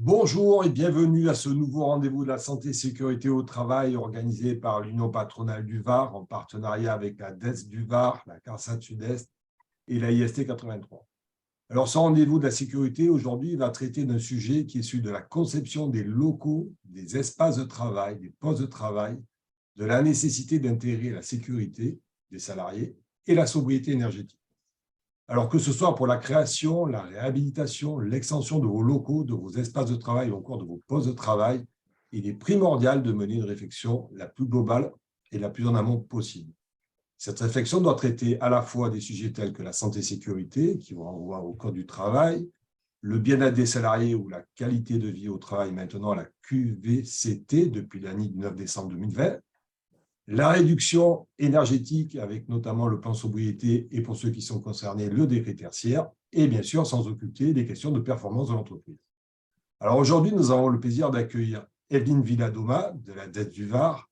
Bonjour et bienvenue à ce nouveau rendez-vous de la santé et sécurité au travail organisé par l'Union patronale du Var en partenariat avec la DES du Var, la CARSAT Sud-Est et la IST 83. Alors, ce rendez-vous de la sécurité aujourd'hui va traiter d'un sujet qui est celui de la conception des locaux, des espaces de travail, des postes de travail, de la nécessité d'intégrer la sécurité des salariés et la sobriété énergétique. Alors que ce soit pour la création, la réhabilitation, l'extension de vos locaux, de vos espaces de travail ou encore de vos postes de travail, il est primordial de mener une réflexion la plus globale et la plus en amont possible. Cette réflexion doit traiter à la fois des sujets tels que la santé et sécurité, qui vont renvoyer au code du travail, le bien-être des salariés ou la qualité de vie au travail, maintenant la QVCT depuis l'année du 9 décembre 2020, la réduction énergétique avec notamment le plan sobriété et pour ceux qui sont concernés, le décret tertiaire et bien sûr sans occulter les questions de performance de l'entreprise. Alors aujourd'hui, nous avons le plaisir d'accueillir Evelyne Villadoma de la DES du Var,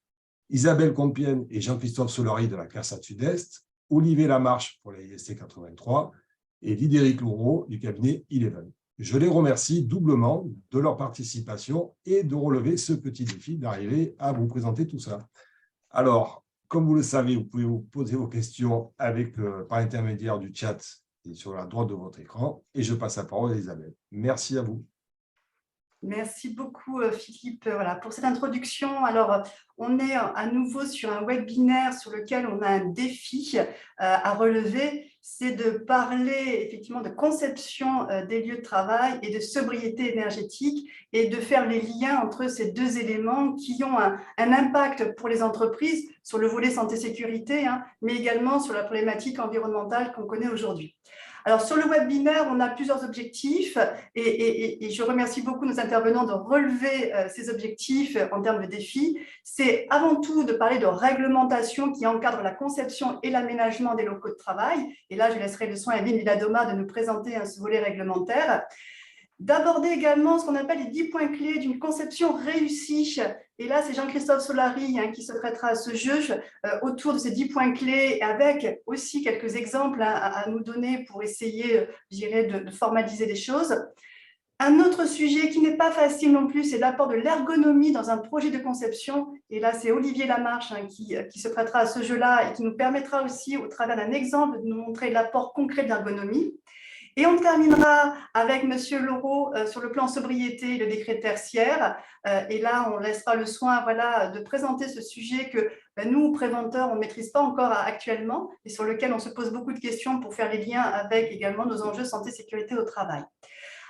Isabelle Compiègne et Jean-Christophe Solari de la CARSAT Sud-Est, Olivier Lamarche pour la IST 83 et Lidéric Loureau du cabinet Eleven. Je les remercie doublement de leur participation et de relever ce petit défi d'arriver à vous présenter tout ça. Alors, comme vous le savez, vous pouvez vous poser vos questions par l'intermédiaire du chat et sur la droite de votre écran. Et je passe la parole à Isabelle. Merci à vous. Merci beaucoup, Philippe, voilà, pour cette introduction. Alors, on est à nouveau sur un webinaire sur lequel on a un défi à relever, c'est de parler effectivement de conception des lieux de travail et de sobriété énergétique et de faire les liens entre ces deux éléments qui ont un impact pour les entreprises sur le volet santé-sécurité, hein, mais également sur la problématique environnementale qu'on connaît aujourd'hui. Alors, sur le webinaire, on a plusieurs objectifs et je remercie beaucoup nos intervenants de relever ces objectifs en termes de défis. C'est avant tout de parler de réglementation qui encadre la conception et l'aménagement des locaux de travail. Et là, je laisserai le soin à Evelyne Villadoma de nous présenter ce volet réglementaire. D'aborder également ce qu'on appelle les 10 points clés d'une conception réussie. Et là, c'est Jean-Christophe Solari qui se prêtera à ce jeu autour de ces 10 points clés, avec aussi quelques exemples à nous donner pour essayer, je dirais, de formaliser les choses. Un autre sujet qui n'est pas facile non plus, c'est l'apport de l'ergonomie dans un projet de conception. Et là, c'est Olivier Lamarche qui se prêtera à ce jeu-là et qui nous permettra aussi, au travers d'un exemple, de nous montrer l'apport concret de l'ergonomie. Et on terminera avec M. Laureau sur le plan sobriété et le décret tertiaire. Et là, on laissera le soin de présenter ce sujet que nous, préventeurs, on ne maîtrise pas encore actuellement et sur lequel on se pose beaucoup de questions pour faire les liens avec également nos enjeux santé-sécurité au travail.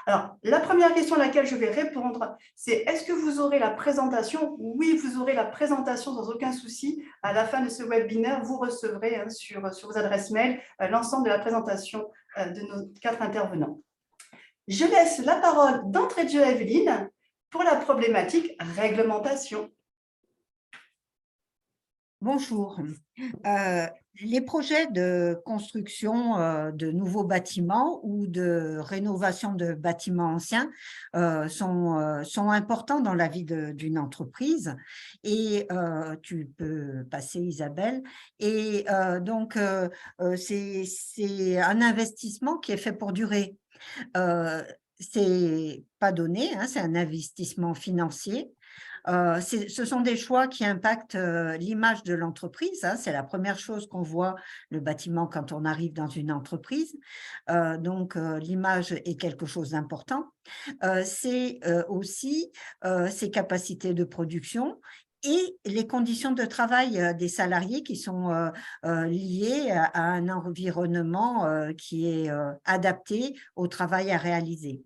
Alors, la première question à laquelle je vais répondre, c'est est-ce que vous aurez la présentation? Oui, vous aurez la présentation sans aucun souci. À la fin de ce webinaire, vous recevrez sur vos adresses mail l'ensemble de la présentation de nos 4 intervenants. Je laisse la parole d'entrée de jeu à Evelyne pour la problématique réglementation. Bonjour. Les projets de construction de nouveaux bâtiments ou de rénovation de bâtiments anciens sont importants dans la vie d'une entreprise. Et tu peux passer, Isabelle. Et donc, c'est un investissement qui est fait pour durer. C'est pas donné, c'est un investissement financier. Ce sont des choix qui impactent l'image de l'entreprise. C'est la première chose qu'on voit, le bâtiment, quand on arrive dans une entreprise. Donc, l'image est quelque chose d'important. C'est aussi ses capacités de production et les conditions de travail des salariés qui sont liées à un environnement qui est adapté au travail à réaliser.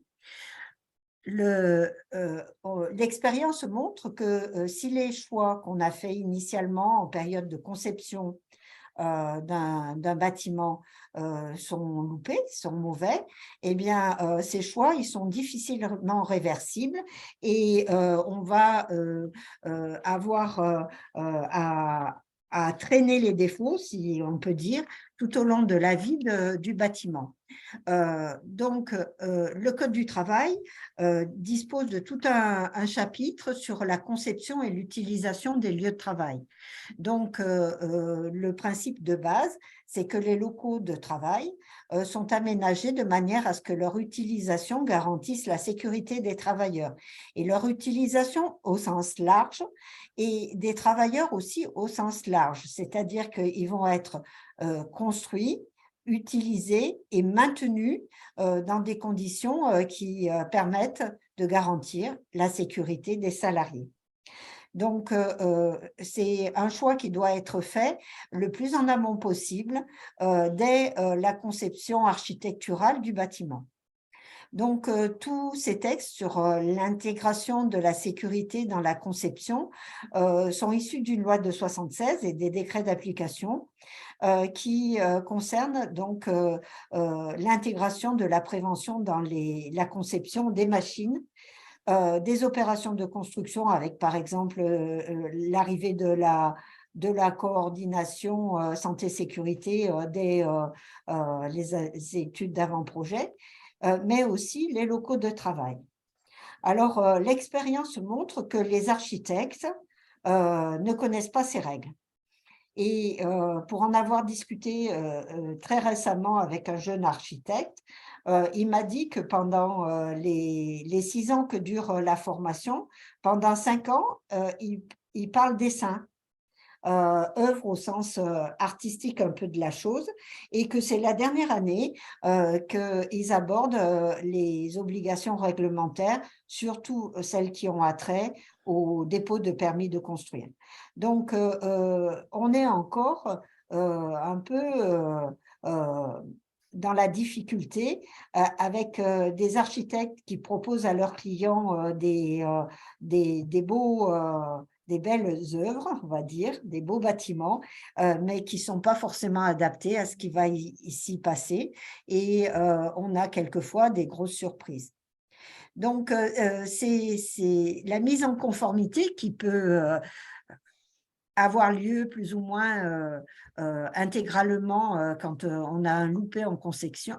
L'expérience montre que si les choix qu'on a faits initialement en période de conception d'un bâtiment sont loupés, sont mauvais, eh bien, ces choix, ils sont difficilement réversibles et on va avoir à traîner les défauts, si on peut dire, tout au long de la vie du bâtiment. Le Code du travail dispose de tout un chapitre sur la conception et l'utilisation des lieux de travail. Donc, le principe de base, c'est que les locaux de travail sont aménagés de manière à ce que leur utilisation garantisse la sécurité des travailleurs et leur utilisation au sens large et des travailleurs aussi au sens large, c'est-à-dire qu'ils vont être construits, utilisés et maintenus dans des conditions qui permettent de garantir la sécurité des salariés. Donc, c'est un choix qui doit être fait le plus en amont possible dès la conception architecturale du bâtiment. Donc, tous ces textes sur l'intégration de la sécurité dans la conception sont issus d'une loi de 76 et des décrets d'application qui concernent donc l'intégration de la prévention dans la conception des machines, des opérations de construction avec, par exemple, l'arrivée de la coordination santé-sécurité dès les études d'avant-projet, mais aussi les locaux de travail. Alors, l'expérience montre que les architectes ne connaissent pas ces règles. Et pour en avoir discuté très récemment avec un jeune architecte, il m'a dit que pendant les 6 ans que dure la formation, pendant 5 ans, il parle dessin, œuvre au sens artistique un peu de la chose, et que c'est la dernière année qu'ils abordent les obligations réglementaires, surtout celles qui ont attrait au dépôt de permis de construire. Donc, on est encore un peu dans la difficulté avec des architectes qui proposent à leurs clients des belles œuvres, on va dire, des beaux bâtiments, mais qui ne sont pas forcément adaptés à ce qui va ici passer. Et on a quelquefois des grosses surprises. Donc, c'est la mise en conformité qui peut avoir lieu plus ou moins intégralement quand on a un loupé en conception.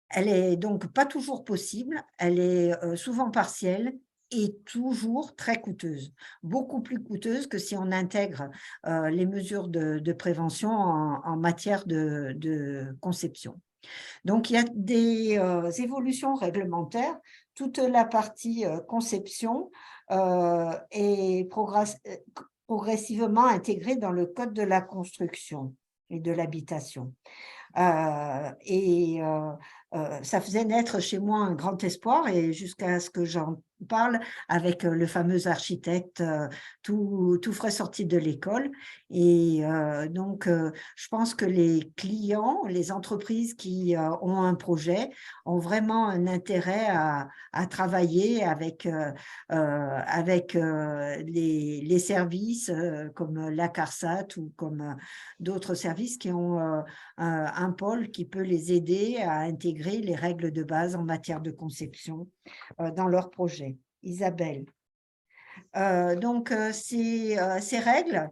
Elle est donc pas toujours possible, elle est souvent partielle et toujours très coûteuse, beaucoup plus coûteuse que si on intègre les mesures de prévention en matière de conception. Donc, il y a des évolutions réglementaires. Toute la partie conception est progressivement intégrée dans le Code de la construction et de l'habitation. Ça faisait naître chez moi un grand espoir, et jusqu'à ce que j'en parle avec le fameux architecte tout frais sorti de l'école. Et donc, je pense que les clients, les entreprises qui ont un projet ont vraiment un intérêt à travailler avec les services comme la CARSAT ou comme d'autres services qui ont un pôle qui peut les aider à intégrer les règles de base en matière de conception dans leur projet. Isabelle. Donc, ces règles,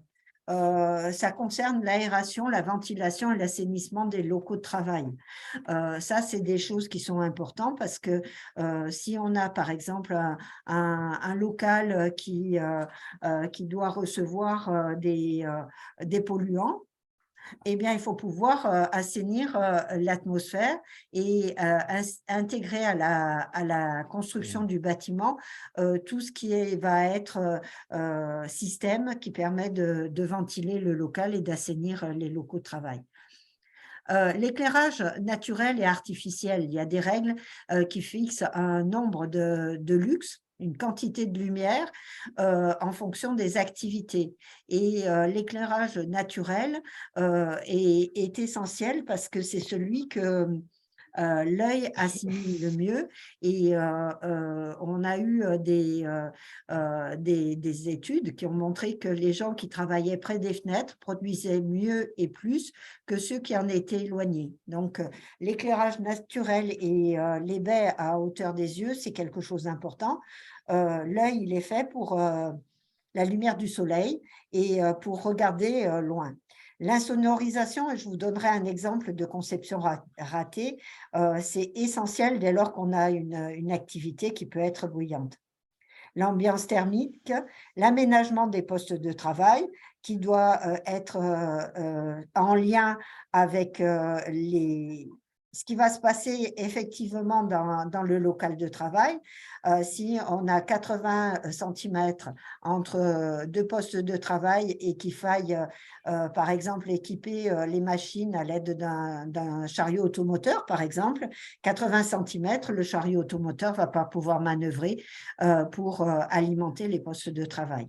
ça concerne l'aération, la ventilation et l'assainissement des locaux de travail. Ça, c'est des choses qui sont importantes parce que si on a, par exemple, un local qui doit recevoir des polluants, eh bien, il faut pouvoir assainir l'atmosphère et intégrer à la construction du bâtiment tout ce qui va être système qui permet de ventiler le local et d'assainir les locaux de travail. L'éclairage naturel et artificiel, il y a des règles qui fixent un nombre de lux, une quantité de lumière en fonction des activités. Et l'éclairage naturel est essentiel parce que c'est celui que l'œil assimile le mieux. Et on a eu des études qui ont montré que les gens qui travaillaient près des fenêtres produisaient mieux et plus que ceux qui en étaient éloignés. Donc, l'éclairage naturel et les baies à hauteur des yeux, c'est quelque chose d'important. L'œil, il est fait pour la lumière du soleil et pour regarder loin. L'insonorisation, et je vous donnerai un exemple de conception ratée, c'est essentiel dès lors qu'on a une activité qui peut être bruyante. L'ambiance thermique, l'aménagement des postes de travail qui doit être en lien avec ce qui va se passer effectivement dans le local de travail. Si on a 80 centimètres entre deux postes de travail et qu'il faille, par exemple, équiper les machines à l'aide d'un chariot automoteur, par exemple, 80 centimètres, le chariot automoteur ne va pas pouvoir manœuvrer pour alimenter les postes de travail.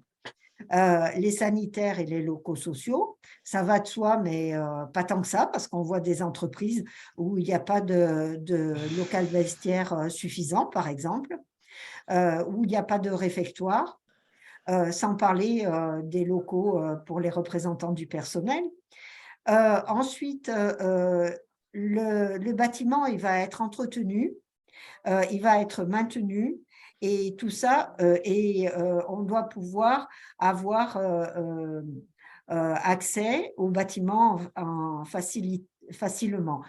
Les sanitaires et les locaux sociaux, ça va de soi, mais pas tant que ça, parce qu'on voit des entreprises où il n'y a pas de local vestiaire suffisant, par exemple, où il n'y a pas de réfectoire, sans parler des locaux pour les représentants du personnel. Ensuite, le bâtiment, il va être entretenu, il va être maintenu, et tout ça, on doit pouvoir avoir accès au bâtiment facilement.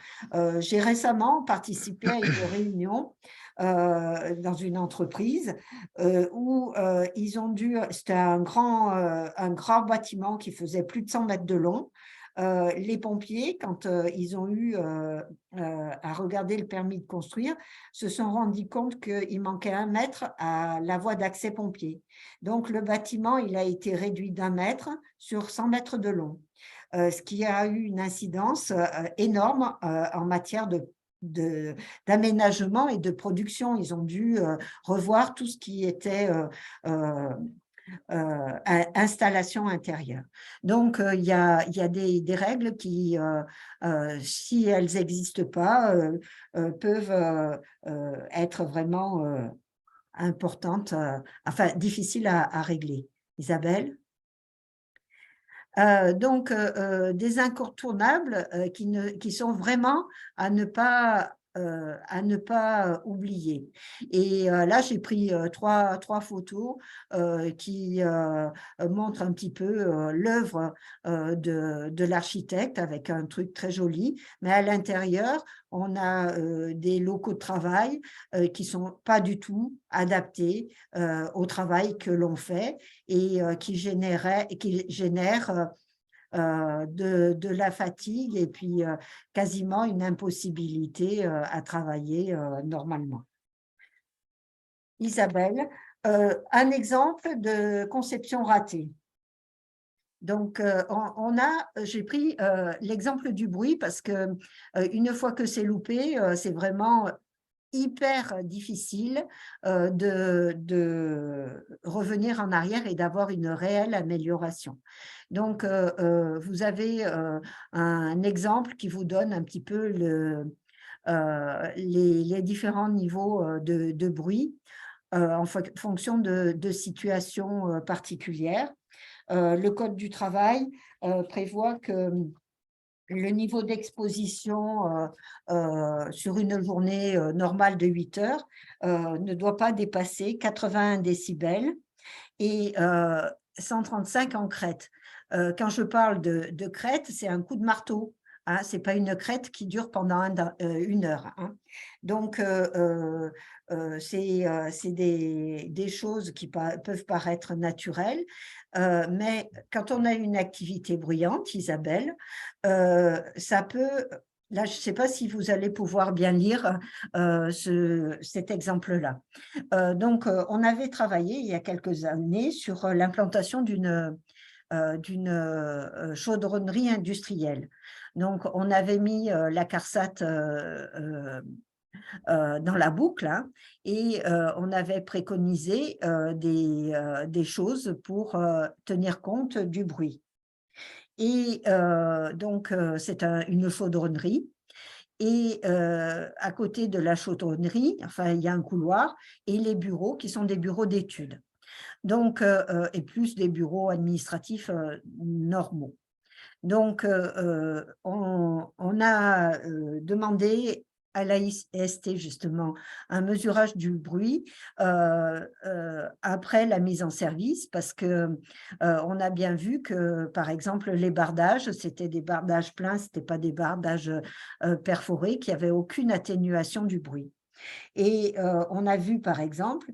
J'ai récemment participé à une réunion dans une entreprise où ils ont c'était un grand bâtiment qui faisait plus de 100 mètres de long. Les pompiers, quand ils ont eu à regarder le permis de construire, se sont rendus compte qu'il manquait 1 mètre à la voie d'accès pompier. Donc, le bâtiment, il a été réduit d'1 mètre sur 100 mètres de long, ce qui a eu une incidence énorme en matière d'aménagement et de production. Ils ont dû revoir tout ce qui était installation intérieure. Donc, il y a des règles qui, si elles n'existent pas, peuvent être vraiment importantes, enfin difficiles à régler. Isabelle? Donc, des incontournables qui sont vraiment à ne pas oublier. Et là, j'ai pris trois photos qui montrent un petit peu l'œuvre de l'architecte avec un truc très joli, mais à l'intérieur, on a des locaux de travail qui ne sont pas du tout adaptés au travail que l'on fait et qui génèrent de la fatigue et puis quasiment une impossibilité à travailler normalement. Isabelle, un exemple de conception ratée. Donc, j'ai pris l'exemple du bruit parce que une fois que c'est loupé, c'est vraiment hyper difficile de revenir en arrière et d'avoir une réelle amélioration. Donc, vous avez un exemple qui vous donne un petit peu les différents niveaux de bruit en fonction de situations particulières. Le Code du travail prévoit que le niveau d'exposition sur une journée normale de 8 heures ne doit pas dépasser 81 décibels et 135 en crête. Quand je parle de crête, c'est un coup de marteau. Hein, ce n'est pas une crête qui dure pendant 1 heure. Hein. Donc, c'est des choses qui peuvent paraître naturelles, mais quand on a une activité bruyante, Isabelle, ça peut… Là, je ne sais pas si vous allez pouvoir bien lire cet exemple-là. Donc, on avait travaillé il y a quelques années sur l'implantation d'une chaudronnerie industrielle. Donc, on avait mis la CARSAT dans la boucle hein, et on avait préconisé des choses pour tenir compte du bruit. Et donc, c'est une chaudronnerie. Et à côté de la chaudronnerie, enfin, il y a un couloir et les bureaux qui sont des bureaux d'études. Donc, et plus des bureaux administratifs normaux. Donc, on a demandé à l'AIST justement un mesurage du bruit après la mise en service, parce que on a bien vu que, par exemple, les bardages, c'était des bardages pleins, c'était pas des bardages perforés, qui n'avaient aucune atténuation du bruit. Et on a vu, par exemple,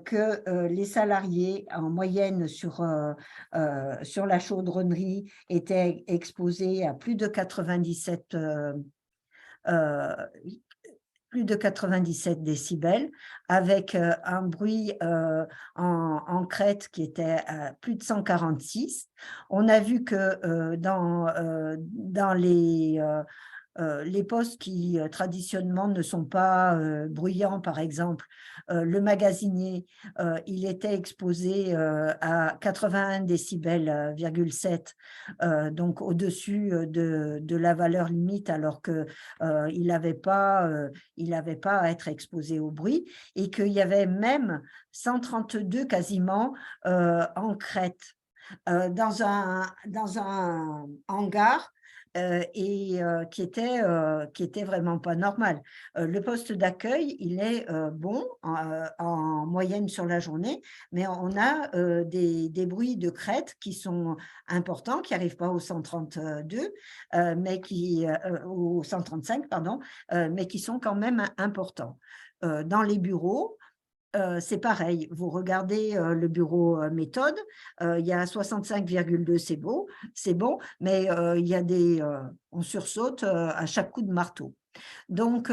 que les salariés, en moyenne, sur la chaudronnerie, étaient exposés à plus de 97 décibels, avec un bruit en crête qui était à plus de 146. On a vu que dans les postes qui traditionnellement ne sont pas bruyants, par exemple, le magasinier, il était exposé à 81 décibels,7, donc au-dessus de la valeur limite, alors que il n'avait pas à être exposé au bruit, et qu'il y avait même 132 quasiment en crête dans un hangar, et qui était vraiment pas normal. Le poste d'accueil, il est bon en moyenne sur la journée, mais on a des bruits de crête qui sont importants, qui n'arrivent pas au 132, au 135, pardon, mais qui sont quand même importants. Dans les bureaux, c'est pareil, vous regardez le bureau méthode, il y a 65,2, c'est bon, mais il y a on sursaute à chaque coup de marteau. Donc,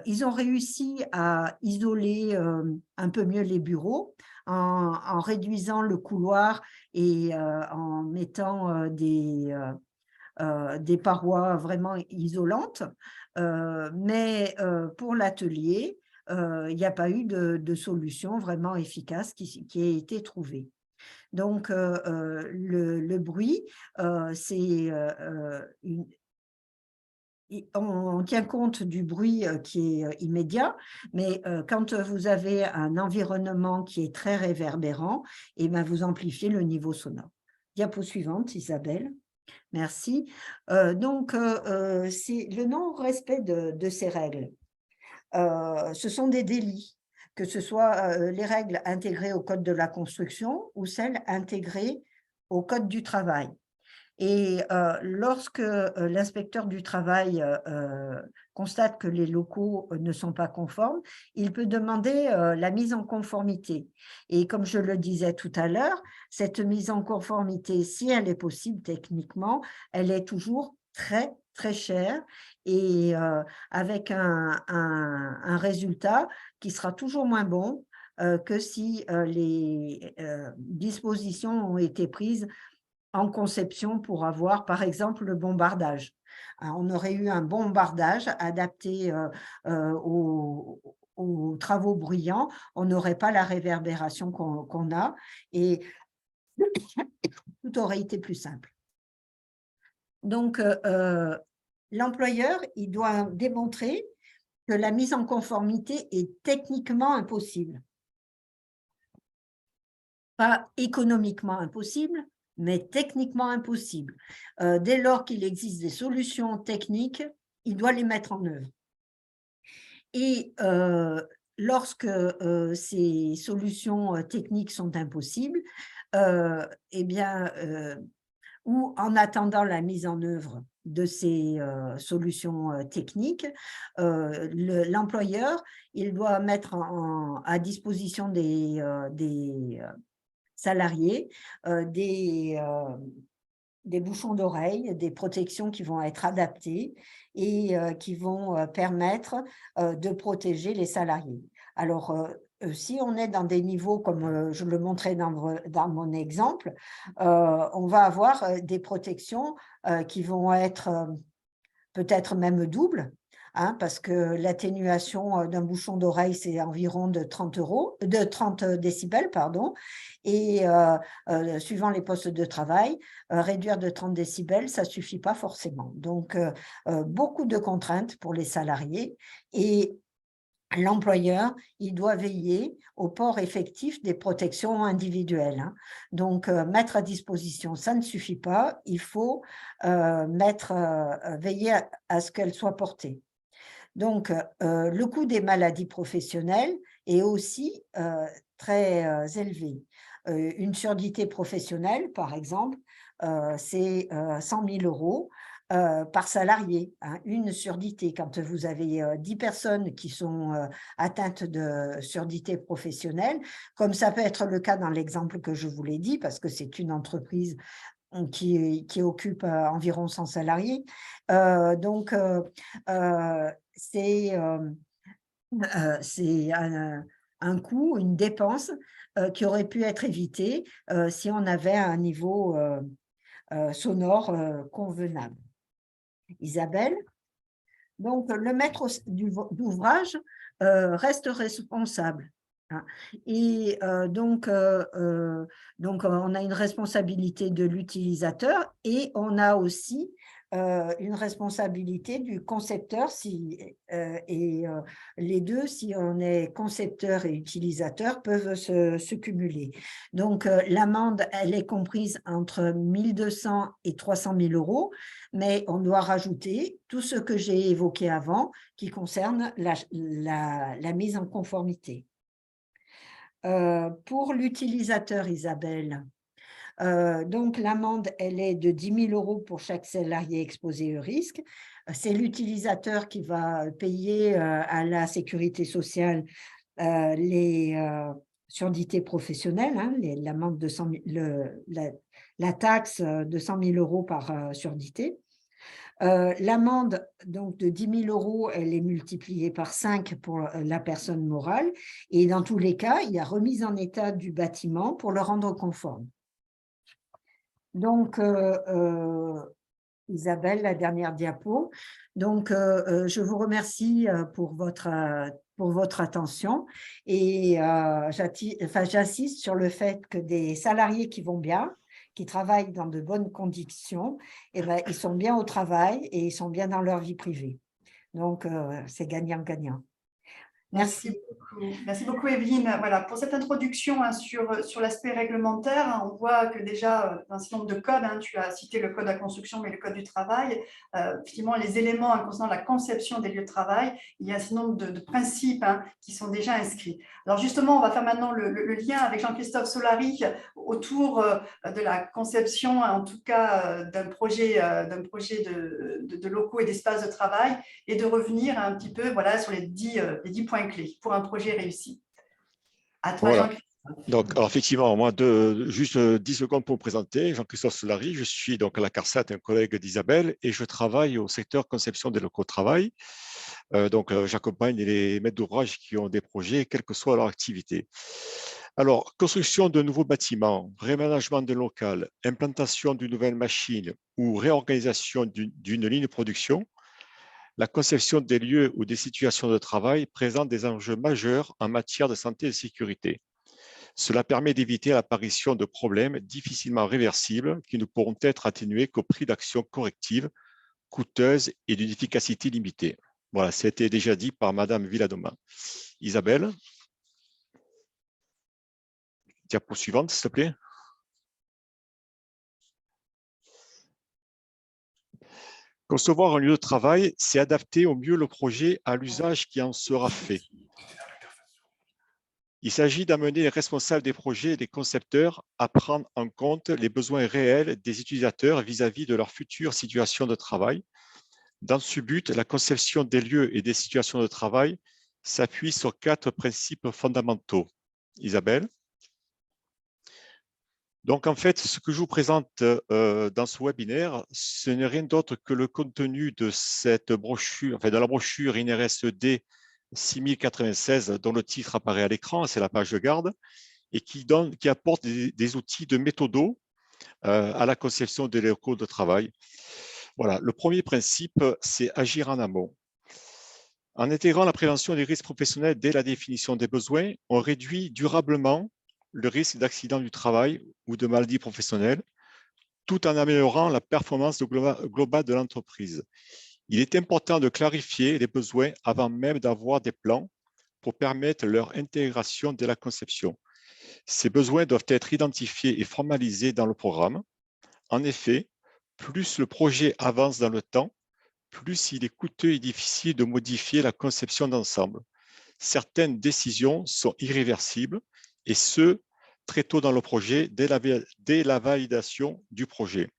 ils ont réussi à isoler un peu mieux les bureaux en réduisant le couloir et en mettant des parois vraiment isolantes, mais pour l'atelier, il n'y a pas eu de solution vraiment efficace qui a été trouvée. Donc, le bruit, on tient compte du bruit qui est immédiat, mais quand vous avez un environnement qui est très réverbérant, et ben, vous amplifiez le niveau sonore. Diapo suivante, Isabelle. Merci. Donc, c'est le non-respect de ces règles. Ce sont des délits, que ce soit les règles intégrées au Code de la construction ou celles intégrées au Code du travail. Et lorsque l'inspecteur du travail constate que les locaux ne sont pas conformes, il peut demander la mise en conformité. Et comme je le disais tout à l'heure, cette mise en conformité, si elle est possible techniquement, elle est toujours très, très chère, et avec un résultat qui sera toujours moins bon que si les dispositions ont été prises en conception pour avoir, par exemple, le bombardage. On aurait eu un bombardage adapté aux travaux bruyants, on n'aurait pas la réverbération qu'on a, et tout aurait été plus simple. Donc, l'employeur, il doit démontrer que la mise en conformité est techniquement impossible. Pas économiquement impossible, mais techniquement impossible. Dès lors qu'il existe des solutions techniques, il doit les mettre en œuvre. Et lorsque ces solutions techniques sont impossibles, eh bien, ou en attendant la mise en œuvre de ces solutions techniques, l'employeur, il doit mettre à disposition des salariés des bouchons d'oreille, des protections qui vont être adaptées et qui vont permettre de protéger les salariés. Alors, si on est dans des niveaux comme je le montrais dans mon exemple, on va avoir des protections qui vont être peut-être même doubles, parce que l'atténuation d'un bouchon d'oreille, c'est environ de 30 décibels, pardon, et suivant les postes de travail, réduire de 30 décibels, ça ne suffit pas forcément. Donc, beaucoup de contraintes pour les salariés, et l'employeur, il doit veiller au port effectif des protections individuelles, hein. Donc, mettre à disposition, ça ne suffit pas. Il faut veiller à ce qu'elles soient portées. Donc, le coût des maladies professionnelles est aussi très élevé. Une surdité professionnelle, par exemple, c'est 100 000 € par salarié, hein, une surdité. Quand vous avez 10 personnes qui sont atteintes de surdité professionnelle, comme ça peut être le cas dans l'exemple que je vous l'ai dit, parce que c'est une entreprise qui occupe environ 100 salariés. Donc, c'est un coût, une dépense qui aurait pu être évitée si on avait un niveau sonore convenable. Isabelle? Donc, le maître d'ouvrage reste responsable, hein. Et donc, on a une responsabilité de l'utilisateur et on a aussi une responsabilité du concepteur les deux, si on est concepteur et utilisateur, peuvent se cumuler. Donc, l'amende, elle est comprise entre 1 200 et 300 000 €, mais on doit rajouter tout ce que j'ai évoqué avant qui concerne la mise en conformité. Pour l'utilisateur, Isabelle, donc l'amende, elle est de 10 000 € pour chaque salarié exposé au risque. C'est l'utilisateur qui va payer à la sécurité sociale les surdités professionnelles, hein, l'amende de 100 000, la taxe de 100 000 € par surdité. L'amende donc de 10 000 €, elle est multipliée par 5 pour la personne morale. Et dans tous les cas, il y a remise en état du bâtiment pour le rendre conforme. Donc, Isabelle, la dernière diapo. Donc, je vous remercie pour votre attention et j'insiste sur le fait que des salariés qui vont bien, qui travaillent dans de bonnes conditions, eh ben, ils sont bien au travail et ils sont bien dans leur vie privée. Donc, c'est gagnant-gagnant. Merci. Merci beaucoup, Evelyne. Voilà, pour cette introduction sur l'aspect réglementaire, on voit que déjà, un certain nombre de codes, tu as cité le code de la construction, mais le code du travail, effectivement, les éléments concernant la conception des lieux de travail, il y a un certain nombre de principes qui sont déjà inscrits. Alors justement, on va faire maintenant le lien avec Jean-Christophe Solari autour de la conception, en tout cas, d'un projet de locaux et d'espaces de travail, et de revenir un petit peu sur les 10 points clés pour un projet réussi. À toi, voilà. Jean-Christophe. Donc, alors effectivement, moi, juste 10 secondes pour me présenter. Jean-Christophe Solari, je suis donc à la CARSAT, un collègue d'Isabelle, et je travaille au secteur conception des locaux de travail. J'accompagne les maîtres d'ouvrage qui ont des projets, quelle que soit leur activité. Alors, construction de nouveaux bâtiments, réaménagement de local, implantation d'une nouvelle machine ou réorganisation d'une ligne de production, la conception des lieux ou des situations de travail présente des enjeux majeurs en matière de santé et de sécurité. Cela permet d'éviter l'apparition de problèmes difficilement réversibles qui ne pourront être atténués qu'au prix d'actions correctives coûteuses et d'une efficacité limitée. Voilà, c'était déjà dit par Madame Villadoma. Isabelle, diapo suivante, s'il te plaît. Concevoir un lieu de travail, c'est adapter au mieux le projet à l'usage qui en sera fait. Il s'agit d'amener les responsables des projets et des concepteurs à prendre en compte les besoins réels des utilisateurs vis-à-vis de leur future situation de travail. Dans ce but, la conception des lieux et des situations de travail s'appuie sur 4 principes fondamentaux. Isabelle? Donc, en fait, ce que je vous présente dans ce webinaire, ce n'est rien d'autre que le contenu de cette brochure, enfin de la brochure INRSD 6096, dont le titre apparaît à l'écran, c'est la page de garde, et qui apporte des outils de méthodo à la conception des locaux de travail. Voilà, le premier principe, c'est agir en amont. En intégrant la prévention des risques professionnels dès la définition des besoins, on réduit durablement le risque d'accident du travail ou de maladie professionnelle, tout en améliorant la performance globale de l'entreprise. Il est important de clarifier les besoins avant même d'avoir des plans pour permettre leur intégration dès la conception. Ces besoins doivent être identifiés et formalisés dans le programme. En effet, plus le projet avance dans le temps, plus il est coûteux et difficile de modifier la conception d'ensemble. Certaines décisions sont irréversibles, et ce, très tôt dans le projet, dès la validation du projet.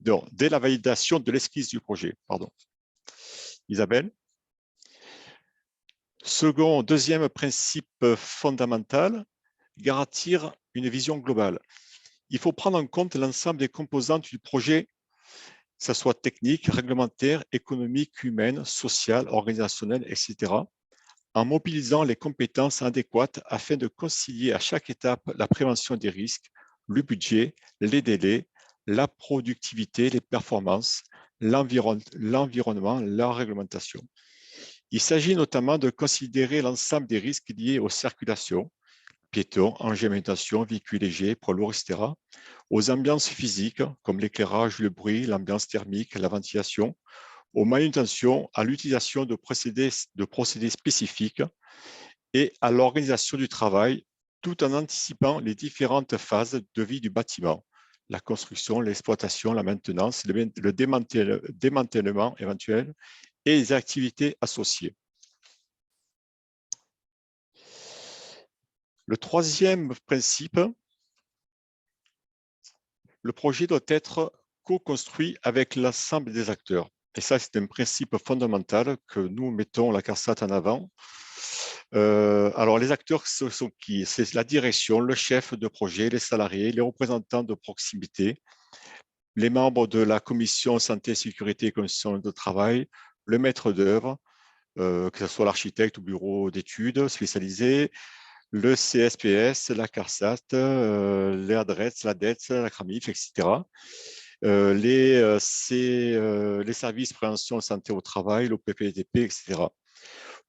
Donc, dès la validation de l'esquisse du projet. Pardon. Isabelle? Deuxième principe fondamental, garantir une vision globale. Il faut prendre en compte l'ensemble des composantes du projet, que ce soit technique, réglementaire, économique, humaine, sociale, organisationnelle, etc., en mobilisant les compétences adéquates afin de concilier à chaque étape la prévention des risques, le budget, les délais, la productivité, les performances, l'environnement, la réglementation. Il s'agit notamment de considérer l'ensemble des risques liés aux circulations, piétons, engémentation, véhicules légers, poids lourds, etc., aux ambiances physiques comme l'éclairage, le bruit, l'ambiance thermique, la ventilation, aux manutentions, à l'utilisation de procédés spécifiques et à l'organisation du travail, tout en anticipant les différentes phases de vie du bâtiment, la construction, l'exploitation, la maintenance, le démantèlement éventuel et les activités associées. Le troisième principe, le projet doit être co-construit avec l'ensemble des acteurs. Et ça, c'est un principe fondamental que nous mettons la CARSAT en avant. Alors, les acteurs, ce sont qui? C'est la direction, le chef de projet, les salariés, les représentants de proximité, les membres de la commission santé, sécurité et conditions de travail, le maître d'œuvre, que ce soit l'architecte ou bureau d'études spécialisé, le CSPS, la CARSAT, les ADRES, la DETS, la CRAMIF, etc. Les services prévention santé au travail, l'OPPDP, etc.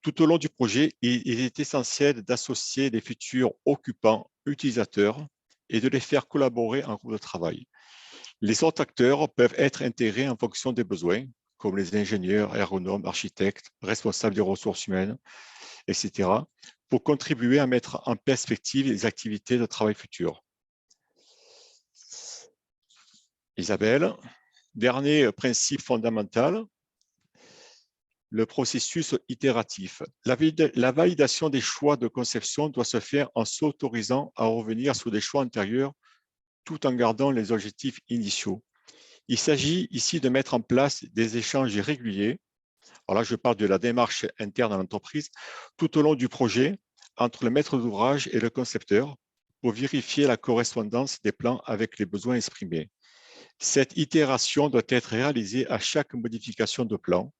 Tout au long du projet, il est essentiel d'associer les futurs occupants, utilisateurs, et de les faire collaborer en groupe de travail. Les autres acteurs peuvent être intégrés en fonction des besoins, comme les ingénieurs, ergonomes, architectes, responsables des ressources humaines, etc., pour contribuer à mettre en perspective les activités de travail futures. Isabelle, dernier principe fondamental, le processus itératif. La validation des choix de conception doit se faire en s'autorisant à revenir sur des choix antérieurs tout en gardant les objectifs initiaux. Il s'agit ici de mettre en place des échanges réguliers. Alors là, je parle de la démarche interne à l'entreprise tout au long du projet entre le maître d'ouvrage et le concepteur pour vérifier la correspondance des plans avec les besoins exprimés. Cette itération doit être réalisée à chaque modification de plan,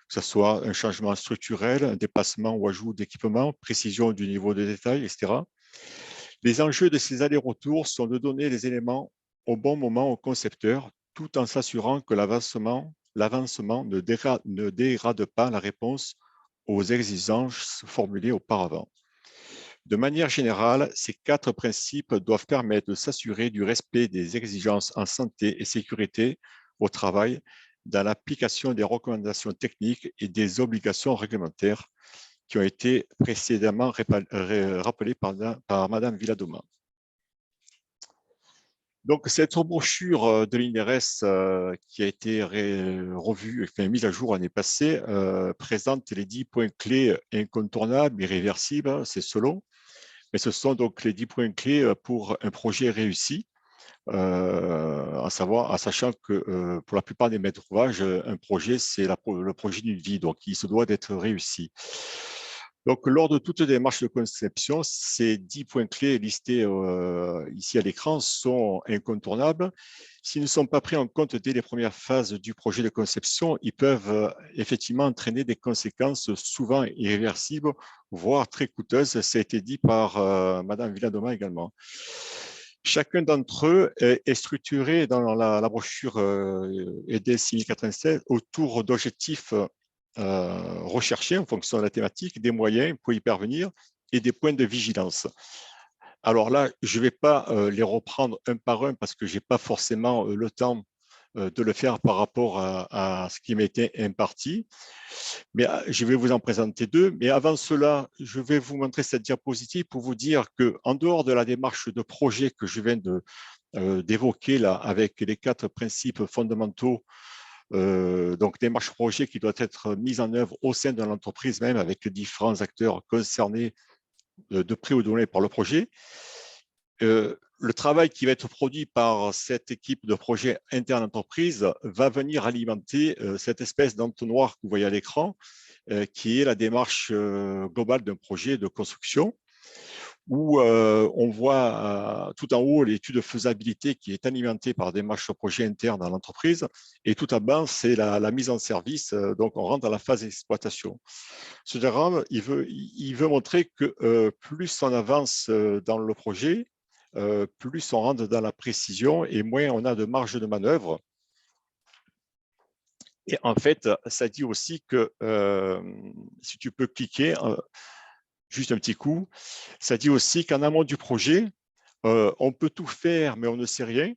que ce soit un changement structurel, un déplacement ou ajout d'équipement, précision du niveau de détail, etc. Les enjeux de ces allers-retours sont de donner les éléments au bon moment au concepteur, tout en s'assurant que l'avancement ne dégrade pas la réponse aux exigences formulées auparavant. De manière générale, ces 4 principes doivent permettre de s'assurer du respect des exigences en santé et sécurité au travail dans l'application des recommandations techniques et des obligations réglementaires qui ont été précédemment rappelées par Madame Villadoma. Donc, cette brochure de l'INRS qui a été revue, mise à jour l'année passée, présente les 10 points clés incontournables, irréversibles, c'est selon, mais ce sont donc les 10 points clés pour un projet réussi, en sachant que pour la plupart des maîtres d'ouvrage, un projet, c'est le projet d'une vie, donc il se doit d'être réussi. Donc, lors de toute démarche de conception, ces 10 points clés listés ici à l'écran sont incontournables. S'ils ne sont pas pris en compte dès les premières phases du projet de conception, ils peuvent effectivement entraîner des conséquences souvent irréversibles, voire très coûteuses. Ça a été dit par Madame Villadoma également. Chacun d'entre eux est structuré dans la brochure EDEL 6096 autour d'objectifs recherchés en fonction de la thématique, des moyens pour y parvenir et des points de vigilance. Alors là, je ne vais pas les reprendre un par un parce que je n'ai pas forcément le temps de le faire par rapport à ce qui m'a été imparti. Mais je vais vous en présenter deux. Mais avant cela, je vais vous montrer cette diapositive pour vous dire qu'en dehors de la démarche de projet que je viens d'évoquer là, avec les 4 principes fondamentaux, donc démarche projet qui doit être mise en œuvre au sein de l'entreprise même avec les différents acteurs concernés de près ou de loin par le projet. Le travail qui va être produit par cette équipe de projet interne entreprise va venir alimenter cette espèce d'entonnoir que vous voyez à l'écran, qui est la démarche globale d'un projet de construction, où on voit tout en haut l'étude de faisabilité qui est alimentée par des démarches projet interne à l'entreprise, et tout en bas, c'est la mise en service, donc on rentre dans la phase d'exploitation. Ce diagramme, il veut montrer que plus on avance dans le projet, plus on rentre dans la précision et moins on a de marge de manœuvre. Et en fait, ça dit aussi que, si tu peux cliquer, juste un petit coup, ça dit aussi qu'en amont du projet, on peut tout faire, mais on ne sait rien,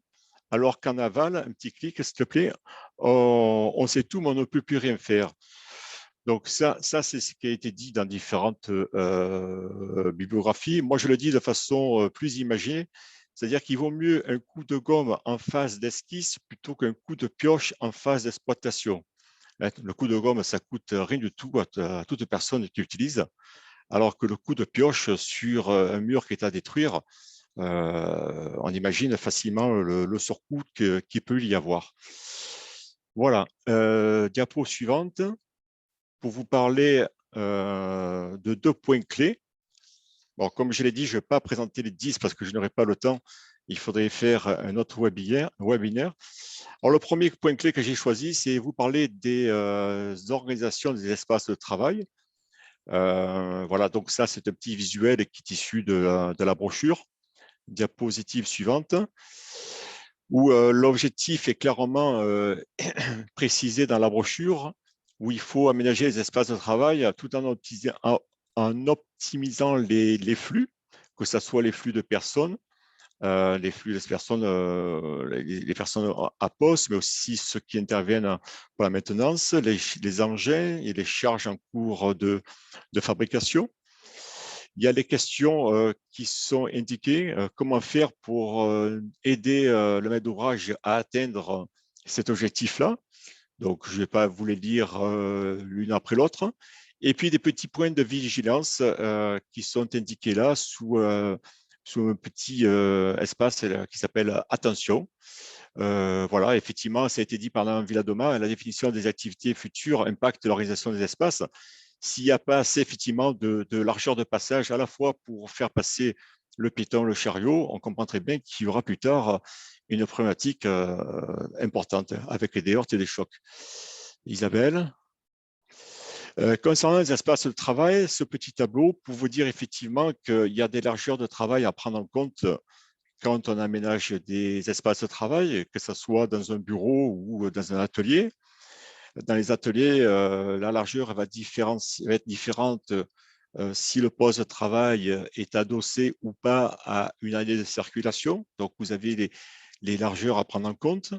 alors qu'en aval, un petit clic, s'il te plaît, on sait tout, mais on ne peut plus rien faire. Donc ça c'est ce qui a été dit dans différentes bibliographies. Moi, je le dis de façon plus imagée, c'est-à-dire qu'il vaut mieux un coup de gomme en phase d'esquisse plutôt qu'un coup de pioche en phase d'exploitation. Le coup de gomme, ça coûte rien du tout à toute personne qui utilise, alors que le coup de pioche sur un mur qui est à détruire, on imagine facilement le surcoût qu'il peut y avoir. Voilà, diapo suivante. Pour vous parler de 2 points clés. Bon, comme je l'ai dit, je ne vais pas présenter les 10 parce que je n'aurai pas le temps. Il faudrait faire un autre webinaire. Alors, le premier point clé que j'ai choisi, c'est vous parler des organisations des espaces de travail. Voilà, donc ça, c'est un petit visuel qui est issu de la brochure. Diapositive suivante, où l'objectif est clairement précisé dans la brochure, où il faut aménager les espaces de travail tout en optimisant les flux, que ce soit les flux de personnes, les flux des personnes, les personnes à poste, mais aussi ceux qui interviennent pour la maintenance, les engins et les charges en cours de fabrication. Il y a les questions qui sont indiquées, comment faire pour aider le maître d'ouvrage à atteindre cet objectif-là. Donc, je ne vais pas vous les lire l'une après l'autre. Et puis, des petits points de vigilance qui sont indiqués là sous un petit espace qui s'appelle « Attention ». Voilà, effectivement, ça a été dit par Mme Villadoma, la définition des activités futures impacte l'organisation des espaces. S'il n'y a pas assez, effectivement, de largeur de passage, à la fois pour faire passer le piéton, le chariot, on comprend très bien qu'il y aura plus tard une problématique importante avec des heurts et des chocs. Isabelle. Concernant les espaces de travail, ce petit tableau pour vous dire effectivement qu'il y a des largeurs de travail à prendre en compte quand on aménage des espaces de travail, que ce soit dans un bureau ou dans un atelier. Dans les ateliers, la largeur va être différente si le poste de travail est adossé ou pas à une allée de circulation. Donc, vous avez les largeurs à prendre en compte.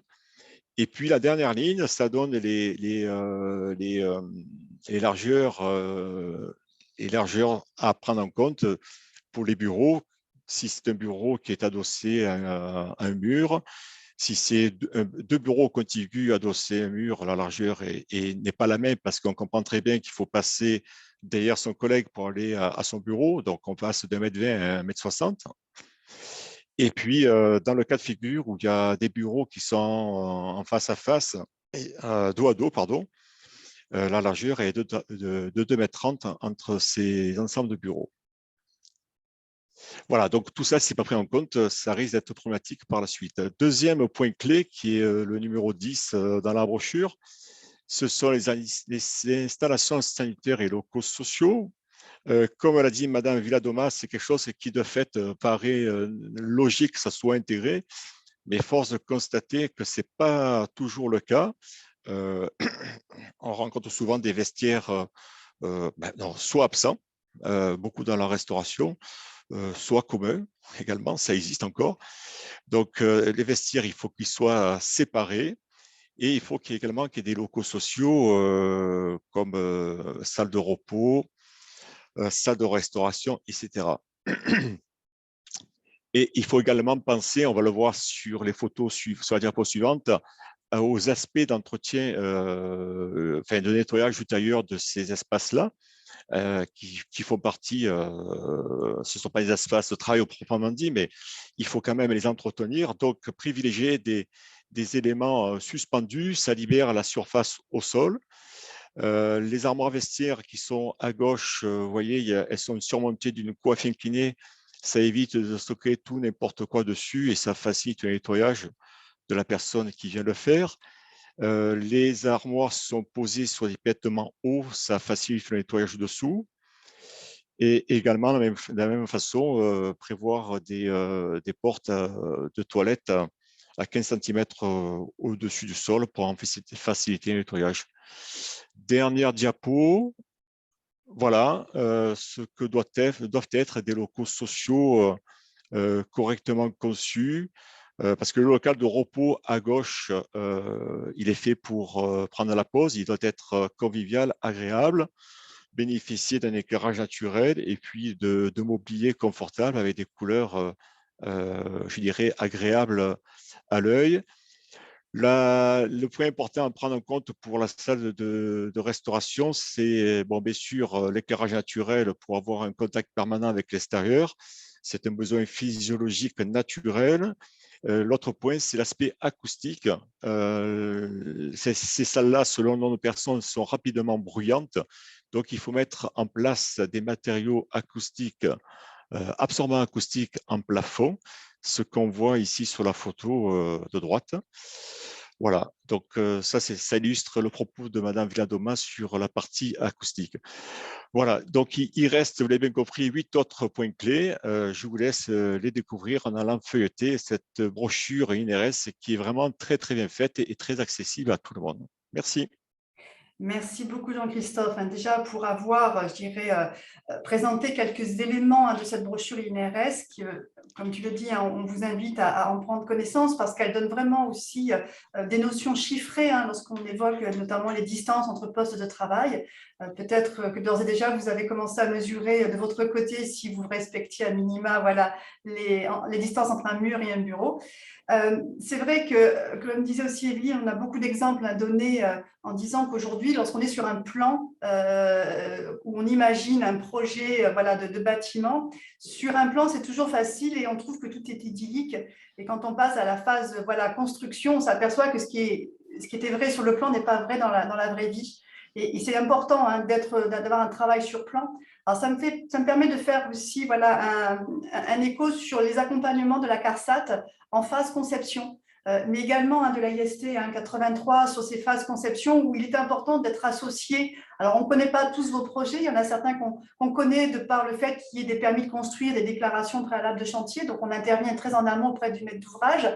Et puis, la dernière ligne, ça donne les largeurs à prendre en compte pour les bureaux. Si c'est un bureau qui est adossé à un mur, si c'est 2 bureaux contigus adossés à un mur, la largeur n'est pas la même parce qu'on comprend très bien qu'il faut passer derrière son collègue pour aller à son bureau. Donc, on passe d'1,20 m à 1,60 m. Et puis, dans le cas de figure où il y a des bureaux qui sont en face à face, dos à dos, pardon, la largeur est de 2,30 m entre ces ensembles de bureaux. Voilà, donc tout ça, si ce n'est pas pris en compte, ça risque d'être problématique par la suite. Deuxième point clé, qui est le numéro 10 dans la brochure, ce sont les installations sanitaires et locaux sociaux. Comme l'a dit Madame Villadoma, c'est quelque chose qui, de fait, paraît logique que ça soit intégré, mais force de constater que ce n'est pas toujours le cas. On rencontre souvent des vestiaires soit absents, beaucoup dans la restauration, soit communs également, ça existe encore. Donc, les vestiaires, il faut qu'ils soient séparés. Et il faut également qu'il y ait des locaux sociaux comme salle de repos, salle de restauration, etc. Et il faut également penser, on va le voir sur les photos, sur la diapo suivante, aux aspects d'entretien, de nettoyage ultérieur de ces espaces-là, qui font partie, ce ne sont pas des espaces de travail au proprement dit, mais il faut quand même les entretenir. Donc, privilégier des éléments suspendus, ça libère la surface au sol. Les armoires vestiaires qui sont à gauche, vous voyez, elles sont surmontées d'une coiffe inclinée. Ça évite de stocker tout n'importe quoi dessus et ça facilite le nettoyage de la personne qui vient le faire. Les armoires sont posées sur des piétements hauts, ça facilite le nettoyage dessous. Et également, de la même façon, prévoir des portes de toilettes à 15 cm au-dessus du sol pour en faciliter le nettoyage. Dernière diapo, voilà ce que doivent être des locaux sociaux correctement conçus, parce que le local de repos à gauche, il est fait pour prendre la pause, il doit être convivial, agréable, bénéficier d'un éclairage naturel et puis de mobilier confortable avec des couleurs, je dirais, agréables à l'œil. Le point important à prendre en compte pour la salle de restauration, c'est bien sûr l'éclairage naturel pour avoir un contact permanent avec l'extérieur. C'est un besoin physiologique naturel. L'autre point, c'est l'aspect acoustique. Ces salles-là, selon le nombre de personnes, sont rapidement bruyantes. Donc, il faut mettre en place des matériaux acoustiques, absorbants acoustiques en plafond, ce qu'on voit ici sur la photo de droite. Voilà, donc ça illustre le propos de Madame Villadoma sur la partie acoustique. Voilà, donc il reste, vous l'avez bien compris, 8 autres points clés. Je vous laisse les découvrir en allant feuilleter cette brochure INRS qui est vraiment très, très bien faite et très accessible à tout le monde. Merci. Merci beaucoup Jean-Christophe. Déjà pour avoir, je dirais, présenté quelques éléments de cette brochure INRS, qui, comme tu le dis, on vous invite à en prendre connaissance parce qu'elle donne vraiment aussi des notions chiffrées lorsqu'on évoque notamment les distances entre postes de travail. Peut-être que d'ores et déjà, vous avez commencé à mesurer de votre côté si vous respectiez à minima les distances entre un mur et un bureau. C'est vrai que, comme disait aussi Émilie, on a beaucoup d'exemples à donner en disant qu'aujourd'hui, lorsqu'on est sur un plan où on imagine un projet de bâtiment, sur un plan, c'est toujours facile et on trouve que tout est idyllique. Et quand on passe à la phase construction, on s'aperçoit que ce qui était vrai sur le plan n'est pas vrai dans la vraie vie. Et c'est important d'avoir un travail sur plan. Alors, ça me permet de faire aussi un écho sur les accompagnements de la CARSAT en phase conception, mais également de l'AIST 83 sur ces phases conception où il est important d'être associé. Alors, on ne connaît pas tous vos projets, il y en a certains qu'on connaît de par le fait qu'il y ait des permis de construire, des déclarations préalables de chantier, donc on intervient très en amont auprès du maître d'ouvrage,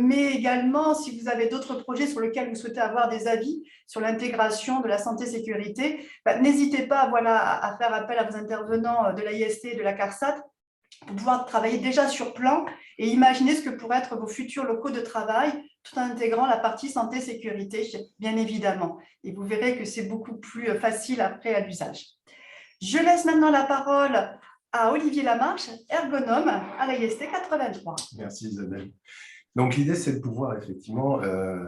mais également si vous avez d'autres projets sur lesquels vous souhaitez avoir des avis sur l'intégration de la santé-sécurité, n'hésitez pas à faire appel à vos intervenants de l'AIST et de la CARSAT pour pouvoir travailler déjà sur plan et imaginer ce que pourraient être vos futurs locaux de travail, tout en intégrant la partie santé-sécurité, bien évidemment. Et vous verrez que c'est beaucoup plus facile après à l'usage. Je laisse maintenant la parole à Olivier Lamarche, ergonome à l'AIST 83. Merci Isabelle. Donc l'idée, c'est de pouvoir effectivement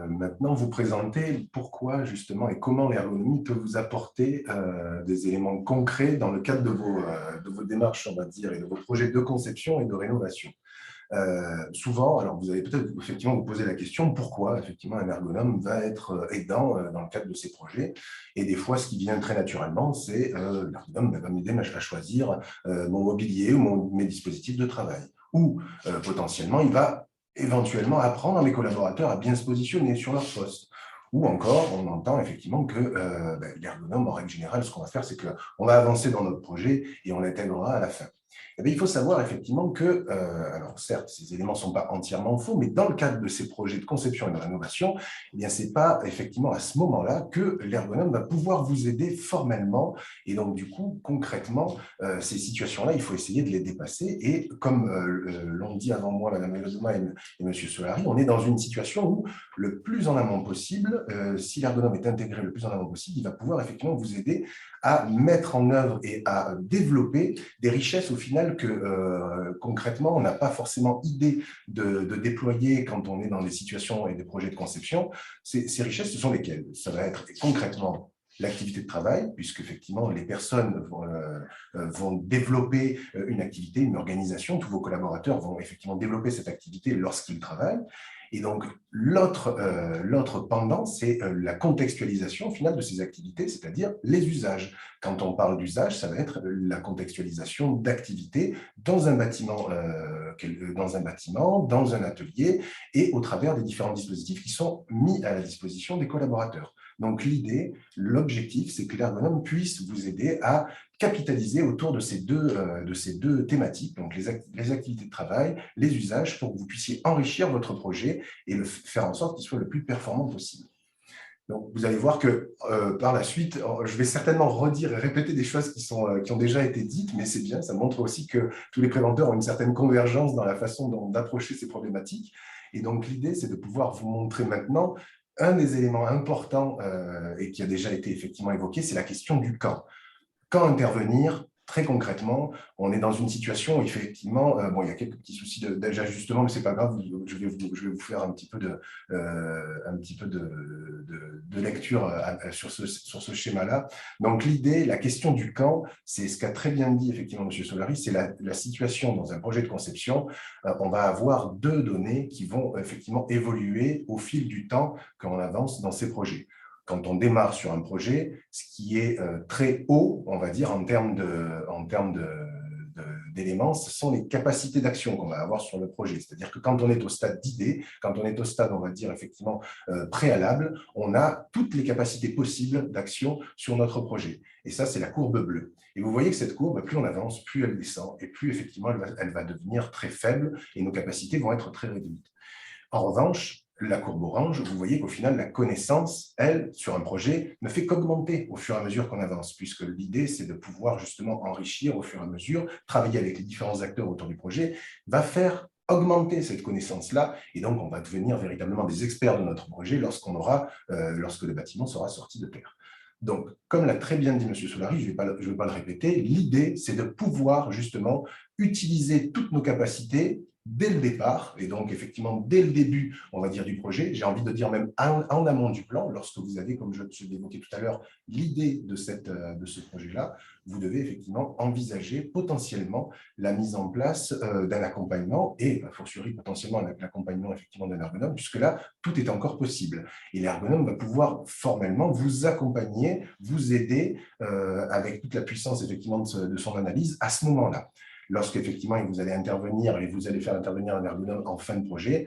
maintenant vous présenter pourquoi justement et comment l'ergonomie peut vous apporter des éléments concrets dans le cadre de vos démarches, on va dire, et de vos projets de conception et de rénovation. Souvent, alors vous allez peut-être effectivement vous poser la question pourquoi effectivement un ergonome va être aidant dans le cadre de ces projets. Et des fois, ce qui vient très naturellement, c'est l'ergonome va m'aider à choisir mon mobilier ou mes dispositifs de travail. Ou potentiellement, il va éventuellement apprendre à mes collaborateurs à bien se positionner sur leur poste. Ou encore, on entend effectivement que l'ergonome, en règle générale, ce qu'on va faire, c'est qu'on va avancer dans notre projet et on l'intégrera à la fin. Eh bien, il faut savoir effectivement que, alors certes, ces éléments ne sont pas entièrement faux, mais dans le cadre de ces projets de conception et de rénovation, eh bien, ce n'est pas effectivement à ce moment-là que l'ergonome va pouvoir vous aider formellement. Et donc, du coup, concrètement, ces situations-là, il faut essayer de les dépasser. Et comme l'ont dit avant moi Mme Elodoma et M. Solari, on est dans une situation où le plus en amont possible, si l'ergonome est intégré le plus en amont possible, il va pouvoir effectivement vous aider à mettre en œuvre et à développer des richesses au final que concrètement, on n'a pas forcément idée de déployer quand on est dans des situations et des projets de conception. Ces richesses, ce sont lesquelles? Ça va être concrètement l'activité de travail, puisque effectivement les personnes vont développer une activité, une organisation, tous vos collaborateurs vont effectivement développer cette activité lorsqu'ils travaillent. Et donc, l'autre pendant, c'est la contextualisation finale de ces activités, c'est-à-dire les usages. Quand on parle d'usage, ça va être la contextualisation d'activités dans un bâtiment, dans un atelier, et au travers des différents dispositifs qui sont mis à la disposition des collaborateurs. Donc, l'objectif, c'est que l'ergonome puisse vous aider à capitaliser autour de ces deux thématiques, donc les activités de travail, les usages, pour que vous puissiez enrichir votre projet et faire en sorte qu'il soit le plus performant possible. Donc, vous allez voir que par la suite, je vais certainement redire et répéter des choses qui ont déjà été dites, mais c'est bien, ça montre aussi que tous les préventeurs ont une certaine convergence dans la façon d'approcher ces problématiques. Et donc, l'idée, c'est de pouvoir vous montrer maintenant un des éléments importants et qui a déjà été effectivement évoqué, c'est la question du quand. Quand intervenir? Très concrètement, on est dans une situation où effectivement, bon, il y a quelques petits soucis d'ajustement, mais ce n'est pas grave, je vais vous faire un petit peu de lecture sur ce schéma-là. Donc l'idée, la question du quand, c'est ce qu'a très bien dit effectivement M. Solari, c'est la situation dans un projet de conception. On va avoir deux données qui vont effectivement évoluer au fil du temps quand on avance dans ces projets. Quand on démarre sur un projet, ce qui est très haut, on va dire, en termes d'éléments, ce sont les capacités d'action qu'on va avoir sur le projet. C'est-à-dire que quand on est au stade d'idée, quand on est au stade, on va dire, effectivement, préalable, on a toutes les capacités possibles d'action sur notre projet. Et ça, c'est la courbe bleue. Et vous voyez que cette courbe, plus on avance, plus elle descend, et plus, effectivement, elle va devenir très faible, et nos capacités vont être très réduites. En revanche, la courbe orange, vous voyez qu'au final, la connaissance, elle, sur un projet, ne fait qu'augmenter au fur et à mesure qu'on avance, puisque l'idée, c'est de pouvoir justement enrichir au fur et à mesure, travailler avec les différents acteurs autour du projet, va faire augmenter cette connaissance-là, et donc on va devenir véritablement des experts de notre projet lorsque le bâtiment sera sorti de terre. Donc, comme l'a très bien dit M. Solari, je ne vais pas le répéter, l'idée, c'est de pouvoir justement utiliser toutes nos capacités dès le départ, et donc effectivement dès le début, on va dire, du projet, j'ai envie de dire même en amont du plan, lorsque vous avez, comme je l'évoquais tout à l'heure, l'idée de ce projet-là, vous devez effectivement envisager potentiellement la mise en place d'un accompagnement et, a fortiori, potentiellement l'accompagnement effectivement d'un ergonome, puisque là, tout est encore possible. Et l'ergonome va pouvoir formellement vous accompagner, vous aider avec toute la puissance effectivement de son analyse à ce moment-là. Lorsqu'effectivement vous allez intervenir et vous allez faire intervenir un ergonome en fin de projet,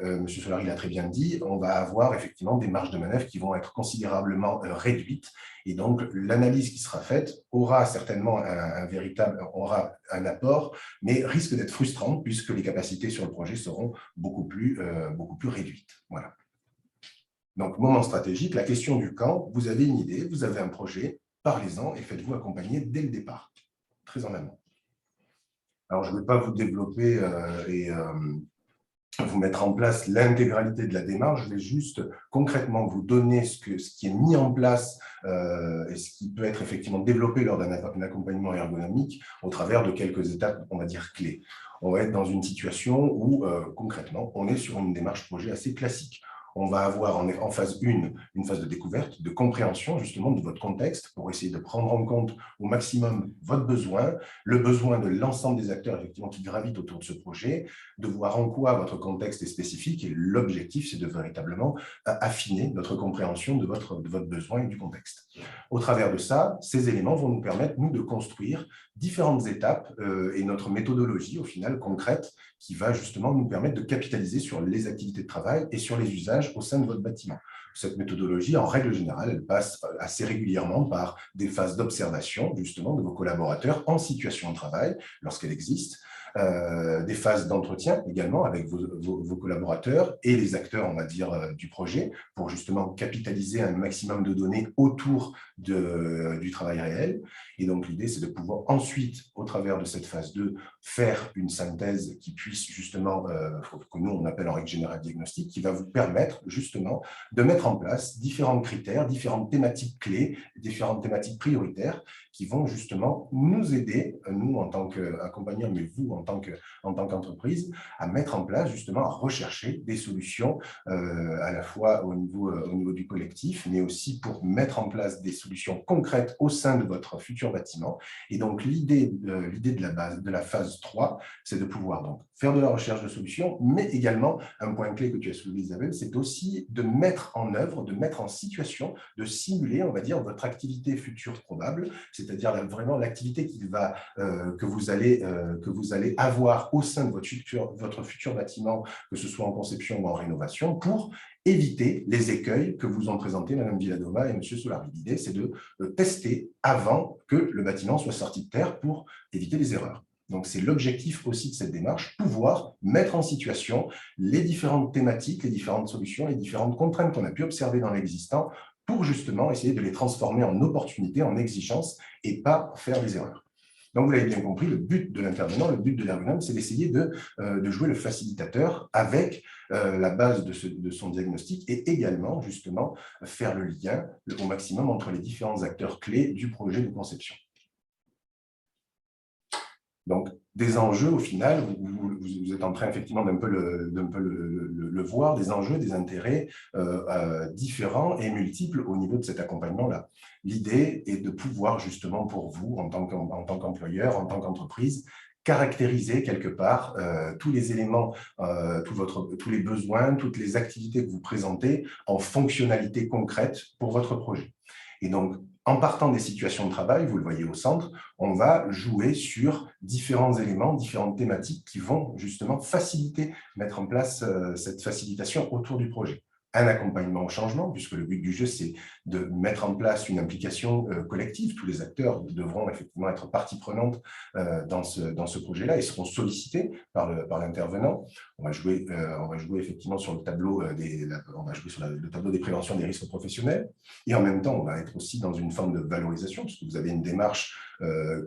M. Solari l'a très bien dit, on va avoir effectivement des marges de manœuvre qui vont être considérablement réduites. Et donc, l'analyse qui sera faite aura certainement aura un apport, mais risque d'être frustrante puisque les capacités sur le projet seront beaucoup plus réduites. Voilà. Donc, moment stratégique, la question du quand, vous avez une idée, vous avez un projet, parlez-en et faites-vous accompagner dès le départ, très en amont. Alors, je ne vais pas vous développer et vous mettre en place l'intégralité de la démarche, je vais juste concrètement vous donner ce qui est mis en place et ce qui peut être effectivement développé lors d'un accompagnement ergonomique au travers de quelques étapes, on va dire, clés. On va être dans une situation où, concrètement, on est sur une démarche projet assez classique. On va avoir en phase 1 une phase de découverte, de compréhension justement de votre contexte pour essayer de prendre en compte au maximum votre besoin, le besoin de l'ensemble des acteurs effectivement qui gravitent autour de ce projet, de voir en quoi votre contexte est spécifique et l'objectif c'est de véritablement affiner notre compréhension de votre besoin et du contexte. Au travers de ça, ces éléments vont nous permettre, nous, de construire différentes étapes et notre méthodologie au final concrète qui va justement nous permettre de capitaliser sur les activités de travail et sur les usages au sein de votre bâtiment. Cette méthodologie, en règle générale, elle passe assez régulièrement par des phases d'observation, justement, de vos collaborateurs en situation de travail, lorsqu'elle existe, des phases d'entretien également avec vos collaborateurs et les acteurs, on va dire, du projet, pour justement capitaliser un maximum de données autour du travail réel. Et donc, l'idée, c'est de pouvoir ensuite, au travers de cette phase 2, faire une synthèse qui puisse justement, que nous, on appelle en règle générale diagnostic, qui va vous permettre justement de mettre en place différents critères, différentes thématiques clés, différentes thématiques prioritaires qui vont justement nous aider, nous en tant qu'accompagnants, mais vous en tant qu'entreprise, à mettre en place justement, à rechercher des solutions à la fois au niveau du collectif, mais aussi pour mettre en place des solutions concrètes au sein de votre futur bâtiment. Et donc, l'idée de la phase 3, c'est de pouvoir donc faire de la recherche de solutions, mais également, un point clé que tu as soulevé, Isabelle, c'est aussi de mettre en œuvre, de mettre en situation, de simuler, on va dire, votre activité future probable, c'est-à-dire vraiment l'activité que vous allez avoir au sein de votre futur bâtiment, que ce soit en conception ou en rénovation, pour éviter les écueils que vous ont présentés Mme Villadova et M. Solari. L'idée, c'est de tester avant que le bâtiment soit sorti de terre pour éviter les erreurs. Donc, c'est l'objectif aussi de cette démarche, pouvoir mettre en situation les différentes thématiques, les différentes solutions, les différentes contraintes qu'on a pu observer dans l'existant pour justement essayer de les transformer en opportunités, en exigences et pas faire des erreurs. Donc, vous l'avez bien compris, le but de l'intervenant, le but de l'ergonome, c'est d'essayer de jouer le facilitateur avec la base de son diagnostic et également, justement, faire le lien au maximum entre les différents acteurs clés du projet de conception. Donc, des enjeux, au final, vous êtes en train effectivement d'un peu le voir, des enjeux, des intérêts différents et multiples au niveau de cet accompagnement-là. L'idée est de pouvoir justement pour vous, en tant qu'employeur, en tant qu'entreprise, caractériser quelque part tous les éléments, tous les besoins, toutes les activités que vous présentez en fonctionnalités concrètes pour votre projet. Et donc, en partant des situations de travail, vous le voyez au centre, on va jouer sur différents éléments, différentes thématiques qui vont justement faciliter, mettre en place cette facilitation autour du projet. Un accompagnement au changement, puisque le but du jeu, c'est de mettre en place une implication collective. Tous les acteurs devront effectivement être partie prenante dans ce projet-là et seront sollicités par l'intervenant. On va jouer effectivement sur le tableau le tableau des préventions des risques professionnels. Et en même temps, on va être aussi dans une forme de valorisation, puisque vous avez une démarche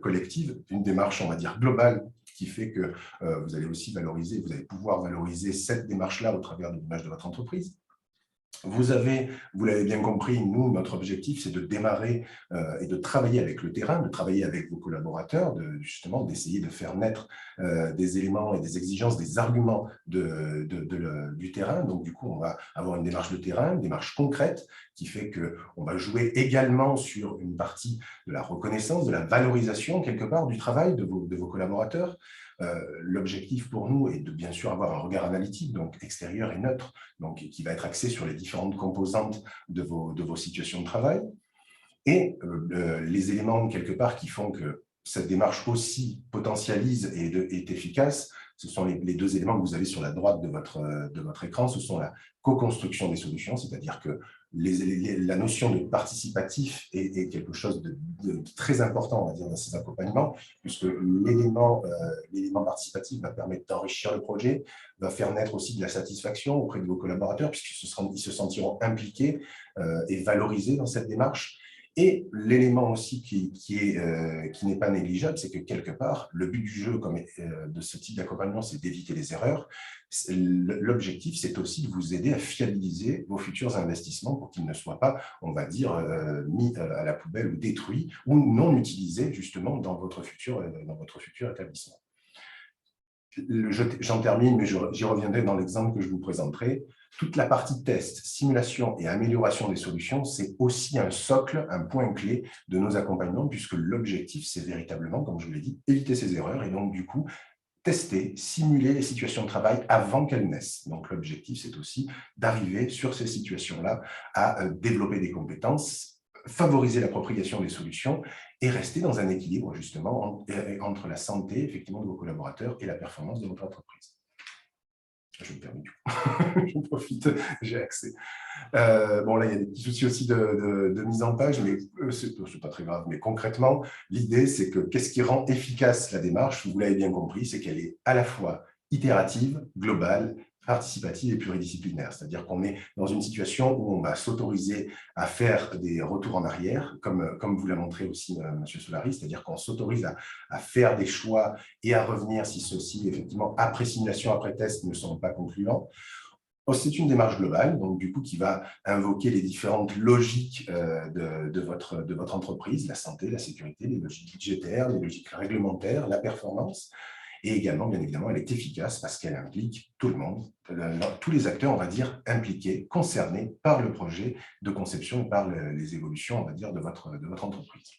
collective, une démarche, on va dire, globale, qui fait que vous allez aussi valoriser, vous allez pouvoir valoriser cette démarche-là au travers de l'image de votre entreprise. Vous l'avez bien compris, nous, notre objectif, c'est de démarrer et de travailler avec le terrain, de travailler avec vos collaborateurs, justement d'essayer de faire naître des éléments et des exigences, des arguments du terrain. Donc, du coup, on va avoir une démarche de terrain, une démarche concrète qui fait qu'on va jouer également sur une partie de la reconnaissance, de la valorisation, quelque part, du travail de vos collaborateurs. L'objectif pour nous est de bien sûr avoir un regard analytique, donc extérieur et neutre, donc qui va être axé sur les différentes composantes de vos situations de travail. Et les éléments, quelque part, qui font que cette démarche aussi potentialise et est efficace, ce sont les deux éléments que vous avez sur la droite de votre écran. Ce sont la co-construction des solutions, c'est-à-dire que la notion de participatif est quelque chose de très important, on va dire, dans ces accompagnements, puisque l'élément participatif va permettre d'enrichir le projet, va faire naître aussi de la satisfaction auprès de vos collaborateurs, puisqu'ils se sentiront impliqués et valorisés dans cette démarche. Et l'élément aussi qui n'est pas négligeable, c'est que quelque part, le but du jeu de ce type d'accompagnement, c'est d'éviter les erreurs. L'objectif, c'est aussi de vous aider à fiabiliser vos futurs investissements pour qu'ils ne soient pas, on va dire, mis à la poubelle ou détruits ou non utilisés justement dans votre futur établissement. J'en termine, mais j'y reviendrai dans l'exemple que je vous présenterai. Toute la partie test, simulation et amélioration des solutions, c'est aussi un socle, un point clé de nos accompagnements, puisque l'objectif, c'est véritablement, comme je vous l'ai dit, éviter ces erreurs et donc, du coup, tester, simuler les situations de travail avant qu'elles naissent. Donc, l'objectif, c'est aussi d'arriver sur ces situations-là à développer des compétences, favoriser l'appropriation des solutions et rester dans un équilibre, justement, entre la santé, effectivement, de vos collaborateurs et la performance de votre entreprise. Je me permets du coup, j'en profite, j'ai accès. Bon, là, il y a des petits soucis aussi de mise en page, mais ce n'est pas très grave. Mais concrètement, l'idée, c'est que qu'est-ce qui rend efficace la démarche, vous l'avez bien compris, c'est qu'elle est à la fois itérative, globale, participative et pluridisciplinaire. C'est-à-dire qu'on est dans une situation où on va s'autoriser à faire des retours en arrière, comme vous l'a montré aussi M. Solari, c'est-à-dire qu'on s'autorise à faire des choix et à revenir si ceux-ci, effectivement, après simulation, après test, ne sont pas concluants. C'est une démarche globale, donc du coup, qui va invoquer les différentes logiques de votre entreprise, la santé, la sécurité, les logiques budgétaires, les logiques réglementaires, la performance. Et également, bien évidemment, elle est efficace parce qu'elle implique tout le monde, tous les acteurs, on va dire, impliqués, concernés par le projet de conception et par les évolutions, on va dire, de votre entreprise.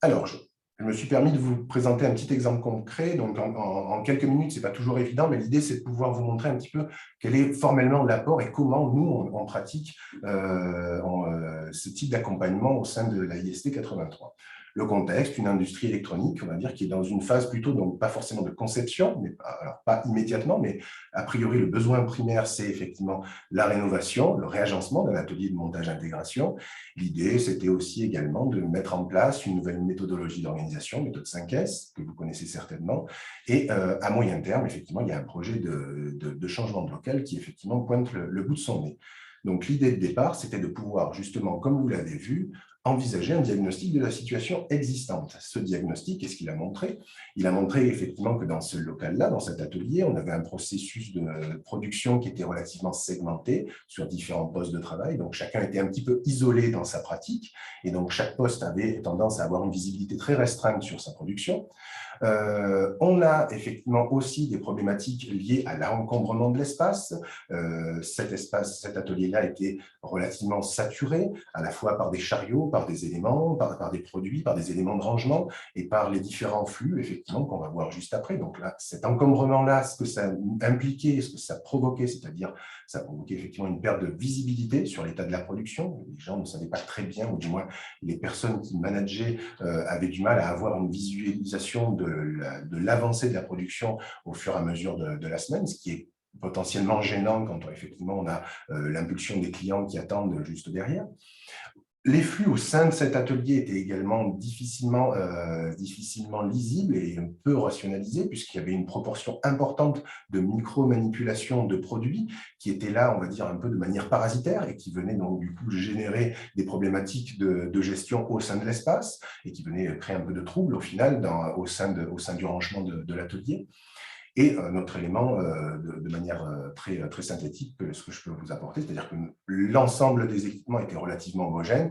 Alors, je me suis permis de vous présenter un petit exemple concret. Donc, en quelques minutes, ce n'est pas toujours évident, mais l'idée, c'est de pouvoir vous montrer un petit peu quel est formellement l'apport et comment nous, on pratique ce type d'accompagnement au sein de la IST 83. Le contexte, une industrie électronique, on va dire, qui est dans une phase plutôt, donc pas forcément de conception, mais alors pas immédiatement, mais a priori, le besoin primaire, c'est effectivement la rénovation, le réagencement d'un atelier de montage-intégration. L'idée, c'était aussi également de mettre en place une nouvelle méthodologie d'organisation, méthode 5S, que vous connaissez certainement. Et à moyen terme, effectivement, il y a un projet de changement de local qui, effectivement, pointe le bout de son nez. Donc, l'idée de départ, c'était de pouvoir, justement, comme vous l'avez vu, envisager un diagnostic de la situation existante. Ce diagnostic, qu'est-ce qu'il a montré? Il a montré effectivement que dans ce local-là, dans cet atelier, on avait un processus de production qui était relativement segmenté sur différents postes de travail. Donc, chacun était un petit peu isolé dans sa pratique. Et donc, chaque poste avait tendance à avoir une visibilité très restreinte sur sa production. On a effectivement aussi des problématiques liées à l'encombrement de l'espace. Cet atelier-là était relativement saturé, à la fois par des chariots, par des éléments, par des produits, par des éléments de rangement et par les différents flux, effectivement, qu'on va voir juste après. Donc là, cet encombrement-là, ce que ça impliquait, ce que ça provoquait, c'est-à-dire ça provoquait effectivement une perte de visibilité sur l'état de la production. Les gens ne savaient pas très bien, ou du moins les personnes qui manageaient avaient du mal à avoir une visualisation de l'avancée de la production au fur et à mesure de la semaine, ce qui est potentiellement gênant quand effectivement on a l'impulsion des clients qui attendent juste derrière. Les flux au sein de cet atelier étaient également difficilement lisibles et peu rationalisés, puisqu'il y avait une proportion importante de micro-manipulations de produits qui étaient là, on va dire, un peu de manière parasitaire et qui venaient donc du coup générer des problématiques de gestion au sein de l'espace et qui venaient créer un peu de trouble au final au sein du rangement de l'atelier. Et un autre élément, de manière très synthétique, ce que je peux vous apporter, c'est-à-dire que l'ensemble des équipements était relativement homogène.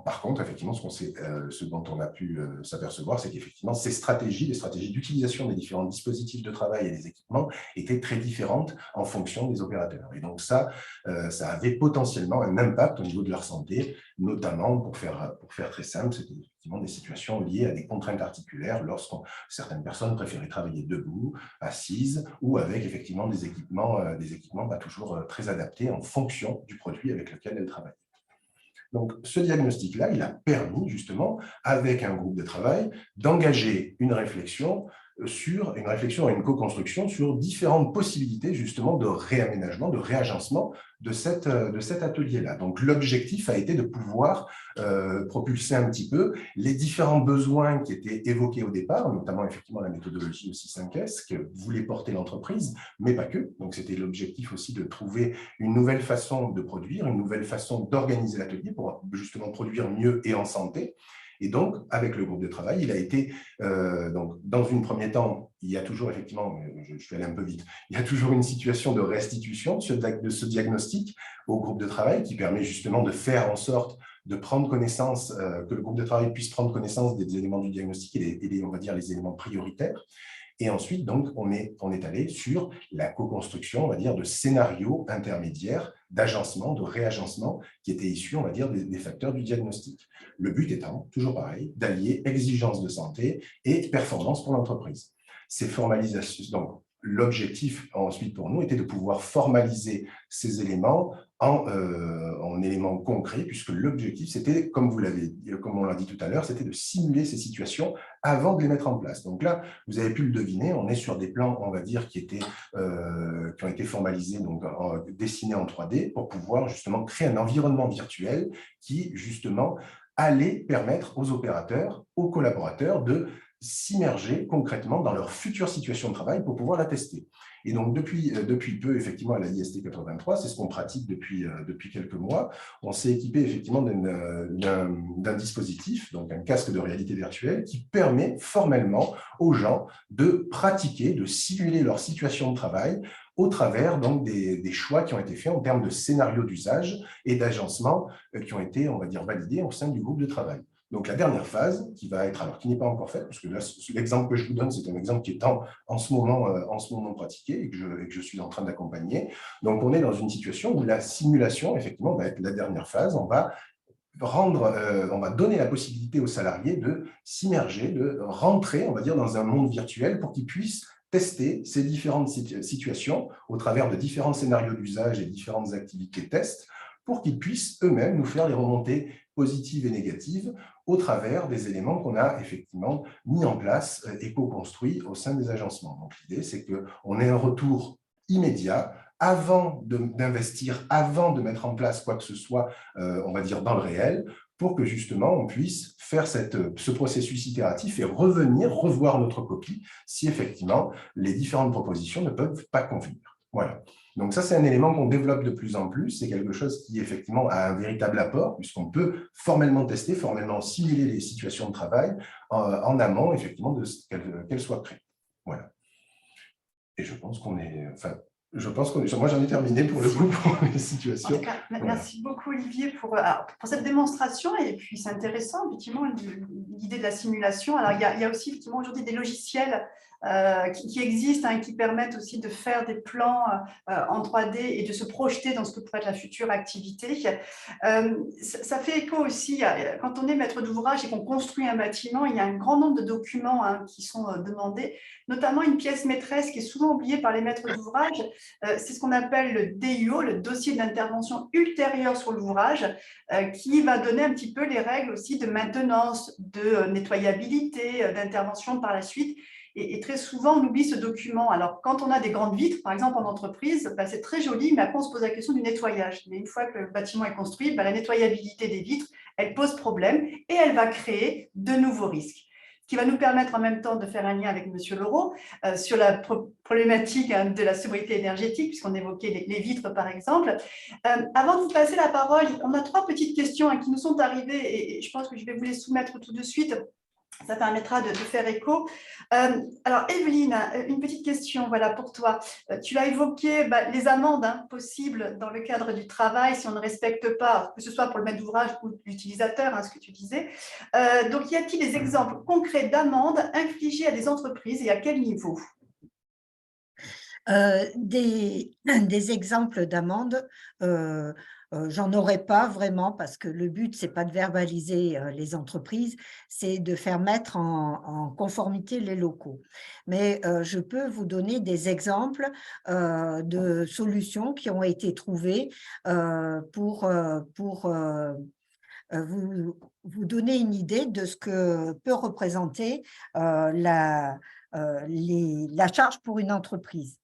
Par contre, effectivement, ce dont on a pu s'apercevoir, c'est qu'effectivement, les stratégies d'utilisation des différents dispositifs de travail et des équipements étaient très différentes en fonction des opérateurs. Et donc ça avait potentiellement un impact au niveau de leur santé, notamment, pour faire très simple, c'était effectivement des situations liées à des contraintes articulaires lorsque certaines personnes préféraient travailler debout, assises ou avec effectivement des équipements pas toujours très adaptés en fonction du produit avec lequel elles travaillent. Donc, ce diagnostic-là, il a permis justement, avec un groupe de travail, d'engager une réflexion et une co-construction sur différentes possibilités justement de réaménagement, de réagencement de cet atelier-là. Donc, l'objectif a été de pouvoir propulser un petit peu les différents besoins qui étaient évoqués au départ, notamment effectivement la méthodologie aussi 5S que voulait porter l'entreprise, mais pas que. Donc, c'était l'objectif aussi de trouver une nouvelle façon de produire, une nouvelle façon d'organiser l'atelier pour justement produire mieux et en santé. Et donc, avec le groupe de travail, il a été, donc, dans un premier temps, il y a toujours effectivement, je vais aller un peu vite, il y a toujours une situation de restitution de ce diagnostic au groupe de travail qui permet justement de faire en sorte de prendre connaissance, que le groupe de travail puisse prendre connaissance des éléments du diagnostic et on va dire les éléments prioritaires. Et ensuite, donc, on est allé sur la co-construction, on va dire, de scénarios intermédiaires d'agencement, de réagencement, qui étaient issus, on va dire, des facteurs du diagnostic. Le but étant, toujours pareil, d'allier exigence de santé et performance pour l'entreprise. Ces formalisations, donc, l'objectif ensuite pour nous était de pouvoir formaliser ces éléments en éléments concrets, puisque l'objectif, c'était, comme on l'a dit tout à l'heure, c'était de simuler ces situations avant de les mettre en place. Donc là, vous avez pu le deviner, on est sur des plans, on va dire, qui ont été formalisés, donc dessinés en 3D, pour pouvoir justement créer un environnement virtuel qui, justement, allait permettre aux opérateurs, aux collaborateurs de s'immerger concrètement dans leur future situation de travail pour pouvoir la tester. Et donc, depuis peu, effectivement, à la IST 83, c'est ce qu'on pratique depuis quelques mois. On s'est équipé effectivement d'un dispositif, donc un casque de réalité virtuelle, qui permet formellement aux gens de pratiquer, de simuler leur situation de travail au travers donc des choix qui ont été faits en termes de scénarios d'usage et d'agencement qui ont été, on va dire, validés au sein du groupe de travail. Donc, la dernière phase, qui n'est pas encore faite, parce que là, l'exemple que je vous donne, c'est un exemple qui est en ce moment pratiqué et que je suis en train d'accompagner. Donc, on est dans une situation où la simulation, effectivement, va être la dernière phase. On va donner la possibilité aux salariés de s'immerger, de rentrer, on va dire, dans un monde virtuel pour qu'ils puissent tester ces différentes situations au travers de différents scénarios d'usage et différentes activités tests pour qu'ils puissent eux-mêmes nous faire des remontées positives et négatives au travers des éléments qu'on a effectivement mis en place et co-construits au sein des agencements. Donc l'idée, c'est qu'on ait un retour immédiat avant d'investir, avant de mettre en place quoi que ce soit, on va dire, dans le réel, pour que justement on puisse faire ce processus itératif et revoir notre copie si effectivement les différentes propositions ne peuvent pas convenir. Voilà. Donc ça, c'est un élément qu'on développe de plus en plus. C'est quelque chose qui, effectivement, a un véritable apport, puisqu'on peut formellement tester, formellement simuler les situations de travail en amont, effectivement, qu'elles soient prêtes. Voilà. Et je pense qu'on est... moi, j'en ai terminé pour le coup, pour les situations. En tout cas, merci beaucoup, Olivier, pour cette démonstration. Et puis, c'est intéressant, effectivement, l'idée de la simulation. Alors, il y a aussi, effectivement, aujourd'hui des logiciels qui existent, qui permettent aussi de faire des plans en 3D et de se projeter dans ce que pourrait être la future activité. Ça fait écho aussi, quand on est maître d'ouvrage et qu'on construit un bâtiment, il y a un grand nombre de documents qui sont demandés, notamment une pièce maîtresse qui est souvent oubliée par les maîtres d'ouvrage. C'est ce qu'on appelle le DUO, le dossier d'intervention ultérieure sur l'ouvrage, qui va donner un petit peu les règles aussi de maintenance, de nettoyabilité, d'intervention par la suite. Et très souvent, on oublie ce document. Alors, quand on a des grandes vitres, par exemple en entreprise, c'est très joli, mais après, on se pose la question du nettoyage. Mais une fois que le bâtiment est construit, la nettoyabilité des vitres, elle pose problème et elle va créer de nouveaux risques. Ce qui va nous permettre en même temps de faire un lien avec M. Leroux sur la problématique de la sobriété énergétique, puisqu'on évoquait les vitres, par exemple. Avant de vous passer la parole, on a 3 petites questions qui nous sont arrivées et je pense que je vais vous les soumettre tout de suite. Ça permettra de faire écho. Alors, Evelyne, une petite question pour toi. Tu as évoqué les amendes possibles dans le cadre du travail si on ne respecte pas, que ce soit pour le maître d'ouvrage ou l'utilisateur, ce que tu disais. Donc, y a-t-il des exemples concrets d'amendes infligées à des entreprises et à quel niveau ? Des exemples d'amendes, j'en aurais pas vraiment parce que le but, c'est pas de verbaliser les entreprises, c'est de faire mettre en conformité les locaux. Mais je peux vous donner des exemples de solutions qui ont été trouvées pour vous donner une idée de ce que peut représenter la charge pour une entreprise.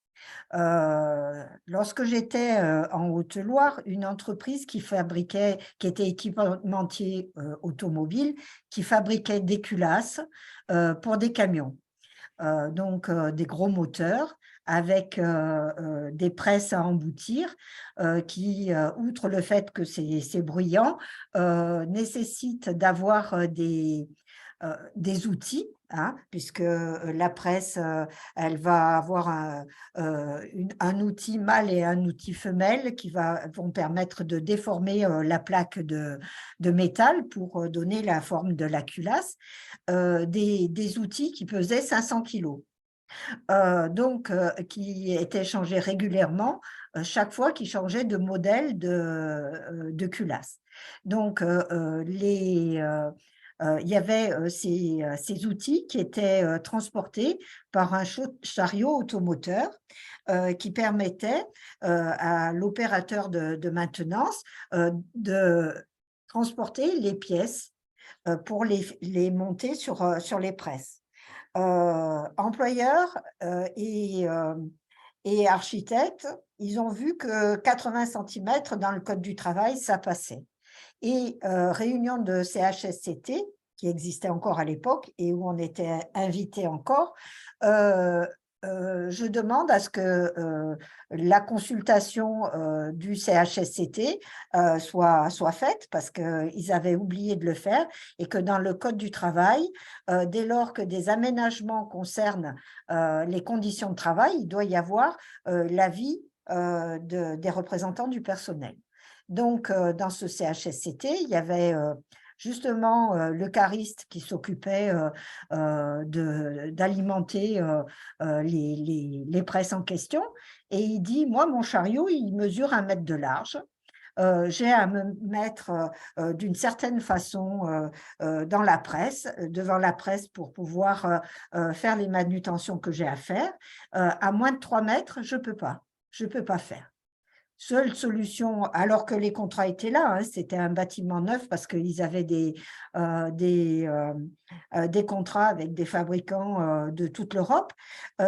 Lorsque j'étais en Haute-Loire, une entreprise qui était équipementier automobile, qui fabriquait des culasses pour des camions. Donc des gros moteurs avec des presses à emboutir qui, outre le fait que c'est bruyant, nécessitent d'avoir des outils, puisque la presse, elle va avoir un outil mâle et un outil femelle qui vont permettre de déformer la plaque de métal pour donner la forme de la culasse, des outils qui pesaient 500 kilos. Donc, qui étaient changés régulièrement chaque fois qu'ils changeaient de modèle de culasse. Donc, il y avait ces outils qui étaient transportés par un chariot automoteur qui permettait à l'opérateur de maintenance de transporter les pièces pour les monter sur les presses. Employeurs et architectes, ils ont vu que 80 centimètres dans le code du travail, ça passait. Et réunion de CHSCT, qui existait encore à l'époque et où on était invité encore, je demande à ce que la consultation du CHSCT soit faite parce qu'ils avaient oublié de le faire et que dans le Code du travail, dès lors que des aménagements concernent les conditions de travail, il doit y avoir l'avis des représentants du personnel. Donc, dans ce CHSCT, il y avait justement le cariste qui s'occupait d'alimenter les presses en question. Et il dit, moi, mon chariot, il mesure 1 mètre de large. J'ai à me mettre d'une certaine façon dans la presse, devant la presse pour pouvoir faire les manutentions que j'ai à faire. À moins de 3 mètres, je peux pas faire. Seule solution, alors que les contrats étaient là, hein, c'était un bâtiment neuf parce qu'ils avaient des contrats avec des fabricants de toute l'Europe,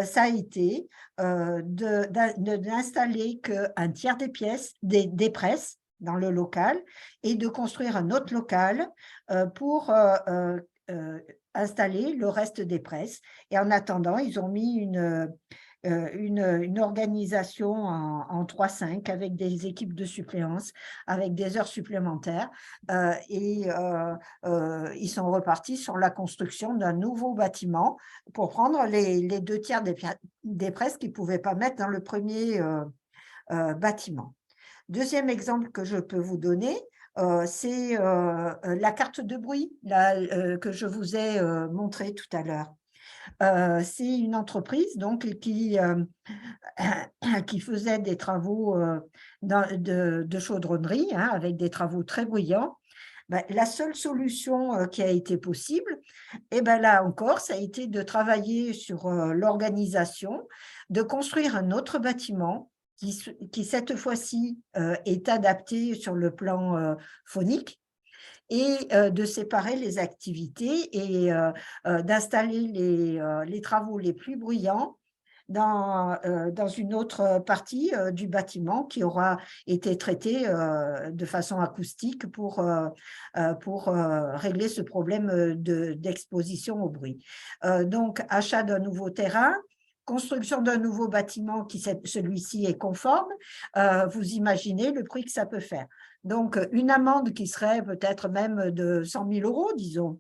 ça a été d'installer qu'un tiers des pièces, des presses dans le local et de construire un autre local pour installer le reste des presses. Et en attendant, ils ont mis une organisation en 3-5 avec des équipes de suppléance, avec des heures supplémentaires et ils sont repartis sur la construction d'un nouveau bâtiment pour prendre les 2 tiers des presses qu'ils ne pouvaient pas mettre dans le premier bâtiment. Deuxième exemple que je peux vous donner, c'est la carte de bruit que je vous ai montrée tout à l'heure. C'est une entreprise donc qui faisait des travaux de chaudronnerie hein, avec des travaux très bruyants. La seule solution qui a été possible, et là encore, ça a été de travailler sur l'organisation, de construire un autre bâtiment qui cette fois-ci est adapté sur le plan phonique et de séparer les activités et d'installer les travaux les plus bruyants dans une autre partie du bâtiment qui aura été traitée de façon acoustique pour régler ce problème d'exposition au bruit. Donc, achat d'un nouveau terrain, construction d'un nouveau bâtiment qui, celui-ci, est conforme, vous imaginez le prix que ça peut faire. Donc, une amende qui serait peut-être même de 100 000 €, disons,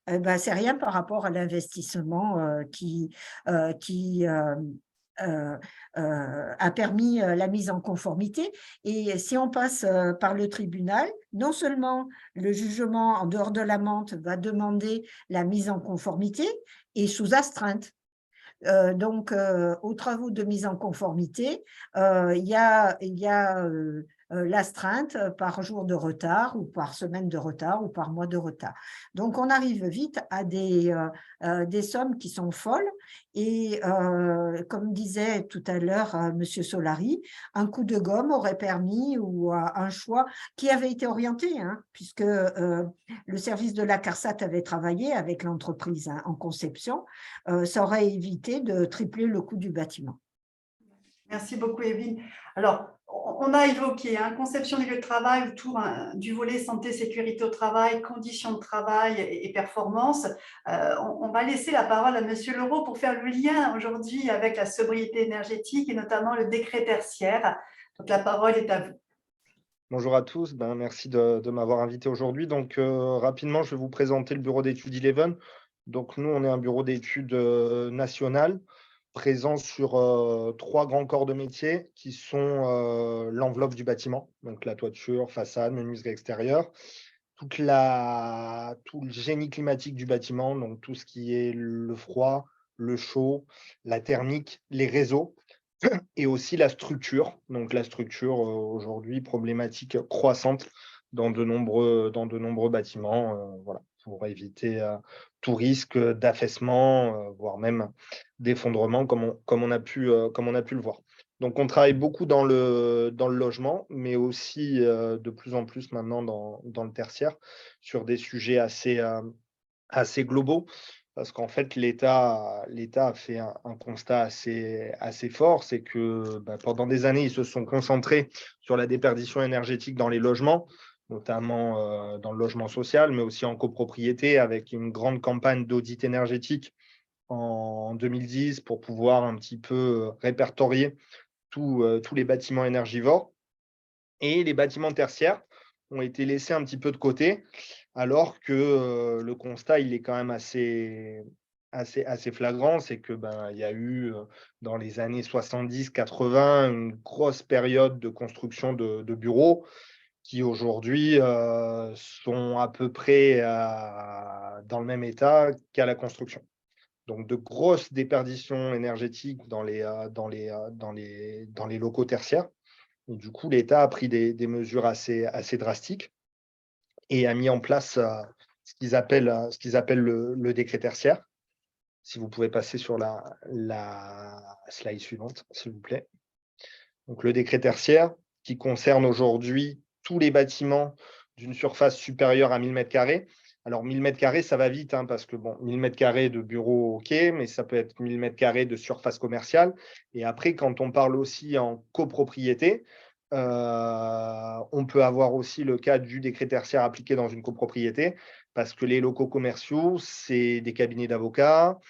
c'est rien par rapport à l'investissement qui a permis la mise en conformité. Et si on passe par le tribunal, non seulement le jugement en dehors de l'amende va demander la mise en conformité et sous astreinte. Donc, aux travaux de mise en conformité, il y a l'astreinte par jour de retard ou par semaine de retard ou par mois de retard. Donc, on arrive vite à des sommes qui sont folles et comme disait tout à l'heure M. Solari, un coup de gomme aurait permis ou un choix qui avait été orienté, hein, puisque le service de la CARSAT avait travaillé avec l'entreprise en conception, ça aurait évité de tripler le coût du bâtiment. Merci beaucoup, Evelyne. Alors, on a évoqué conception du lieu de travail autour du volet santé, sécurité au travail, conditions de travail et performance. On va laisser la parole à M. Leroux pour faire le lien aujourd'hui avec la sobriété énergétique et notamment le décret tertiaire. Donc, la parole est à vous. Bonjour à tous, merci de m'avoir invité aujourd'hui. Donc, rapidement, je vais vous présenter le bureau d'études Eleven. Donc, nous, on est un bureau d'études national présent sur 3 grands corps de métier qui sont l'enveloppe du bâtiment, donc la toiture, façade, menuiserie extérieure, tout le génie climatique du bâtiment, donc tout ce qui est le froid, le chaud, la thermique, les réseaux, et aussi la structure. Donc la structure, aujourd'hui, problématique croissante dans de nombreux bâtiments. Voilà. pour éviter tout risque d'affaissement, voire même d'effondrement, comme on a pu le voir. Donc, on travaille beaucoup dans le logement, mais aussi de plus en plus maintenant dans le tertiaire, sur des sujets assez globaux, parce qu'en fait, l'État a fait un constat assez fort, c'est que pendant des années, ils se sont concentrés sur la déperdition énergétique dans les logements, notamment dans le logement social, mais aussi en copropriété, avec une grande campagne d'audit énergétique en 2010 pour pouvoir un petit peu répertorier tous les bâtiments énergivores. Et les bâtiments tertiaires ont été laissés un petit peu de côté, alors que le constat, il est quand même assez flagrant. C'est que il y a eu, dans les années 70-80, une grosse période de construction de bureaux qui aujourd'hui sont à peu près dans le même état qu'à la construction. Donc, de grosses déperditions énergétiques dans les locaux tertiaires. Et du coup, l'État a pris des mesures assez drastiques et a mis en place ce qu'ils appellent le décret tertiaire. Si vous pouvez passer sur la slide suivante, s'il vous plaît. Donc, le décret tertiaire qui concerne aujourd'hui tous les bâtiments d'une surface supérieure à 1000 m². Alors, 1000 m², ça va vite, parce que 1000 m² de bureau, OK, mais ça peut être 1000 m² de surface commerciale. Et après, quand on parle aussi en copropriété, on peut avoir aussi le cas du décret tertiaire appliqué dans une copropriété, parce que les locaux commerciaux, c'est des cabinets d'avocats,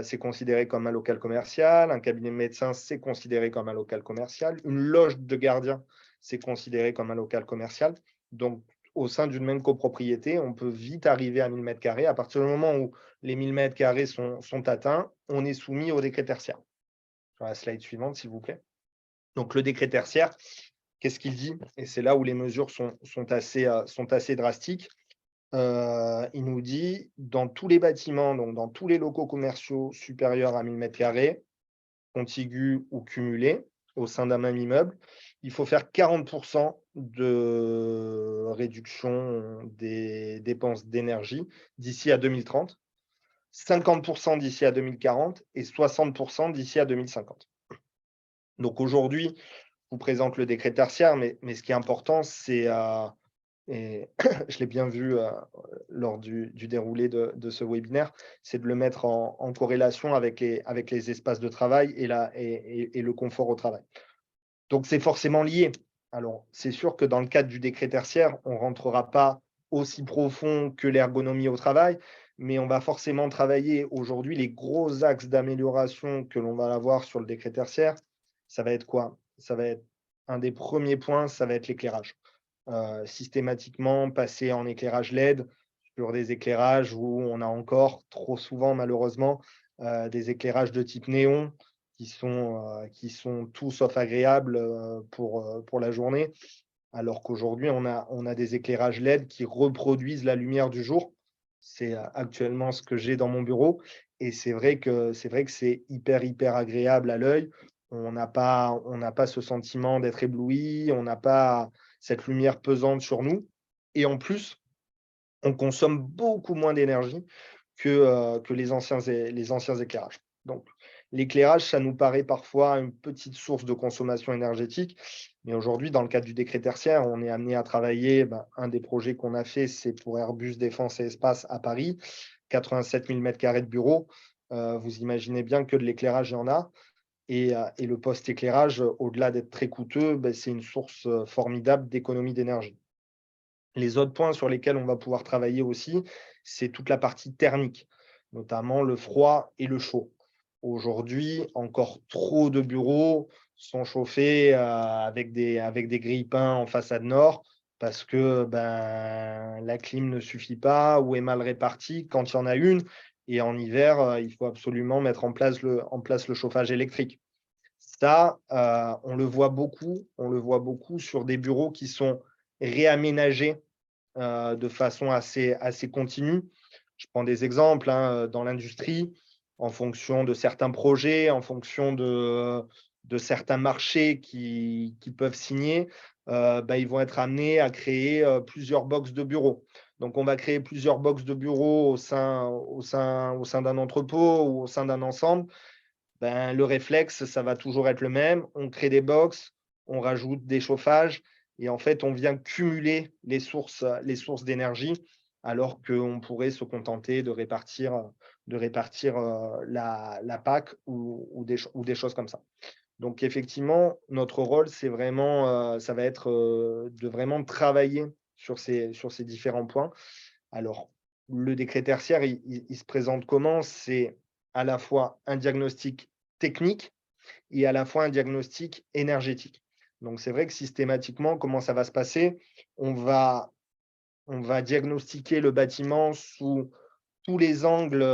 c'est considéré comme un local commercial, un cabinet de médecin, c'est considéré comme un local commercial, une loge de gardien, c'est considéré comme un local commercial. Donc, au sein d'une même copropriété, on peut vite arriver à 1000 m². À partir du moment où les 1000 m² sont atteints, on est soumis au décret tertiaire. Sur la slide suivante, s'il vous plaît. Donc, le décret tertiaire, qu'est-ce qu'il dit? Et c'est là où les mesures sont assez drastiques. Il nous dit, dans tous les bâtiments, donc dans tous les locaux commerciaux supérieurs à 1000 m², contigus ou cumulés, au sein d'un même immeuble, il faut faire 40% de réduction des dépenses d'énergie d'ici à 2030, 50% d'ici à 2040 et 60% d'ici à 2050. Donc aujourd'hui, je vous présente le décret tertiaire, mais ce qui est important, c'est, et je l'ai bien vu lors du déroulé de ce webinaire, c'est de le mettre en corrélation avec les espaces de travail et le confort au travail. Donc, c'est forcément lié. Alors, c'est sûr que dans le cadre du décret tertiaire, on ne rentrera pas aussi profond que l'ergonomie au travail, mais on va forcément travailler aujourd'hui les gros axes d'amélioration que l'on va avoir sur le décret tertiaire. Ça va être quoi? Ça va être un des premiers points, ça va être l'éclairage. Systématiquement passer en éclairage LED sur des éclairages où on a encore trop souvent, malheureusement, des éclairages de type néon qui sont tout sauf agréables pour la journée, alors qu'aujourd'hui, on a des éclairages LED qui reproduisent la lumière du jour. C'est actuellement ce que j'ai dans mon bureau et c'est vrai que c'est hyper agréable à l'œil. On n'a pas ce sentiment d'être ébloui, on n'a pas cette lumière pesante sur nous et en plus, on consomme beaucoup moins d'énergie que les anciens éclairages. Donc, l'éclairage, ça nous paraît parfois une petite source de consommation énergétique, mais aujourd'hui, dans le cadre du décret tertiaire, on est amené à travailler. Un des projets qu'on a fait, c'est pour Airbus Défense et Espace à Paris, 87 000 m² de bureaux. Vous imaginez bien que de l'éclairage, il y en a. Et le post-éclairage, au-delà d'être très coûteux, c'est une source formidable d'économie d'énergie. Les autres points sur lesquels on va pouvoir travailler aussi, c'est toute la partie thermique, notamment le froid et le chaud. Aujourd'hui, encore trop de bureaux sont chauffés avec des grille-pains en façade nord parce que la clim ne suffit pas ou est mal répartie quand il y en a une. Et en hiver, il faut absolument mettre en place le chauffage électrique. Ça, on le voit beaucoup sur des bureaux qui sont réaménagés de façon assez continue. Je prends des exemples dans l'industrie, en fonction de certains projets, en fonction de certains marchés qui peuvent signer. ils vont être amenés à créer plusieurs box de bureaux. Donc, on va créer plusieurs box de bureaux au sein d'un entrepôt ou au sein d'un ensemble. Le réflexe, ça va toujours être le même. On crée des box, on rajoute des chauffages et en fait, on vient cumuler les sources d'énergie alors qu'on pourrait se contenter de répartir la PAC ou des choses comme ça. Donc, effectivement, notre rôle, ça va être de vraiment travailler sur ces différents points. Alors, le décret tertiaire, il se présente comment? C'est à la fois un diagnostic technique et à la fois un diagnostic énergétique. Donc, c'est vrai que systématiquement, comment ça va se passer? On va diagnostiquer le bâtiment sous tous les angles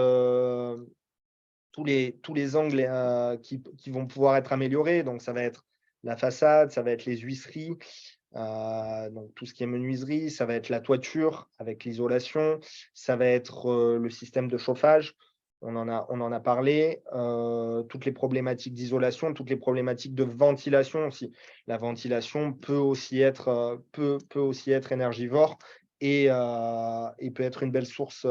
qui vont pouvoir être améliorés. Donc, ça va être la façade, ça va être les huisseries, donc tout ce qui est menuiserie, ça va être la toiture avec l'isolation, ça va être le système de chauffage. On en a parlé, toutes les problématiques d'isolation, toutes les problématiques de ventilation aussi. La ventilation peut aussi être énergivore et peut être une belle source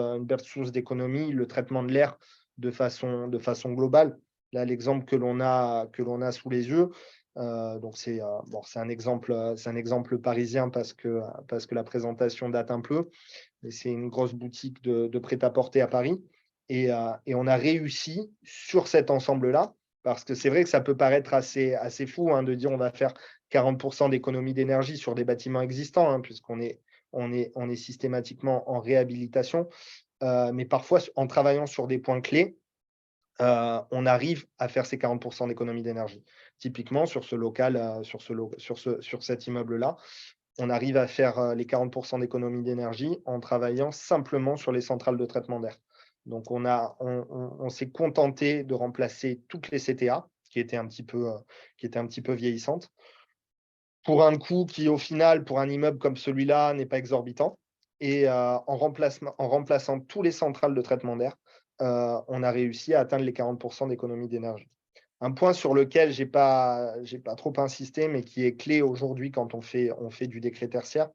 d'économie. Le traitement de l'air de façon globale. Là, l'exemple que l'on a sous les yeux, donc c'est un exemple parisien parce que la présentation date un peu, mais c'est une grosse boutique de prêt-à-porter à Paris. Et on a réussi sur cet ensemble-là, parce que c'est vrai que ça peut paraître assez fou de dire on va faire 40% d'économie d'énergie sur des bâtiments existants, puisqu'on est systématiquement en réhabilitation. Mais parfois, en travaillant sur des points clés, on arrive à faire ces 40% d'économie d'énergie. Typiquement, sur ce local, sur cet immeuble-là, on arrive à faire les 40% d'économie d'énergie en travaillant simplement sur les centrales de traitement d'air. Donc, on s'est contenté de remplacer toutes les CTA qui étaient un petit peu vieillissantes, pour un coût qui, au final, pour un immeuble comme celui-là, n'est pas exorbitant. Et en remplaçant tous les centrales de traitement d'air, on a réussi à atteindre les 40% d'économie d'énergie. Un point sur lequel je n'ai pas trop insisté, mais qui est clé aujourd'hui quand on fait du décret tertiaire,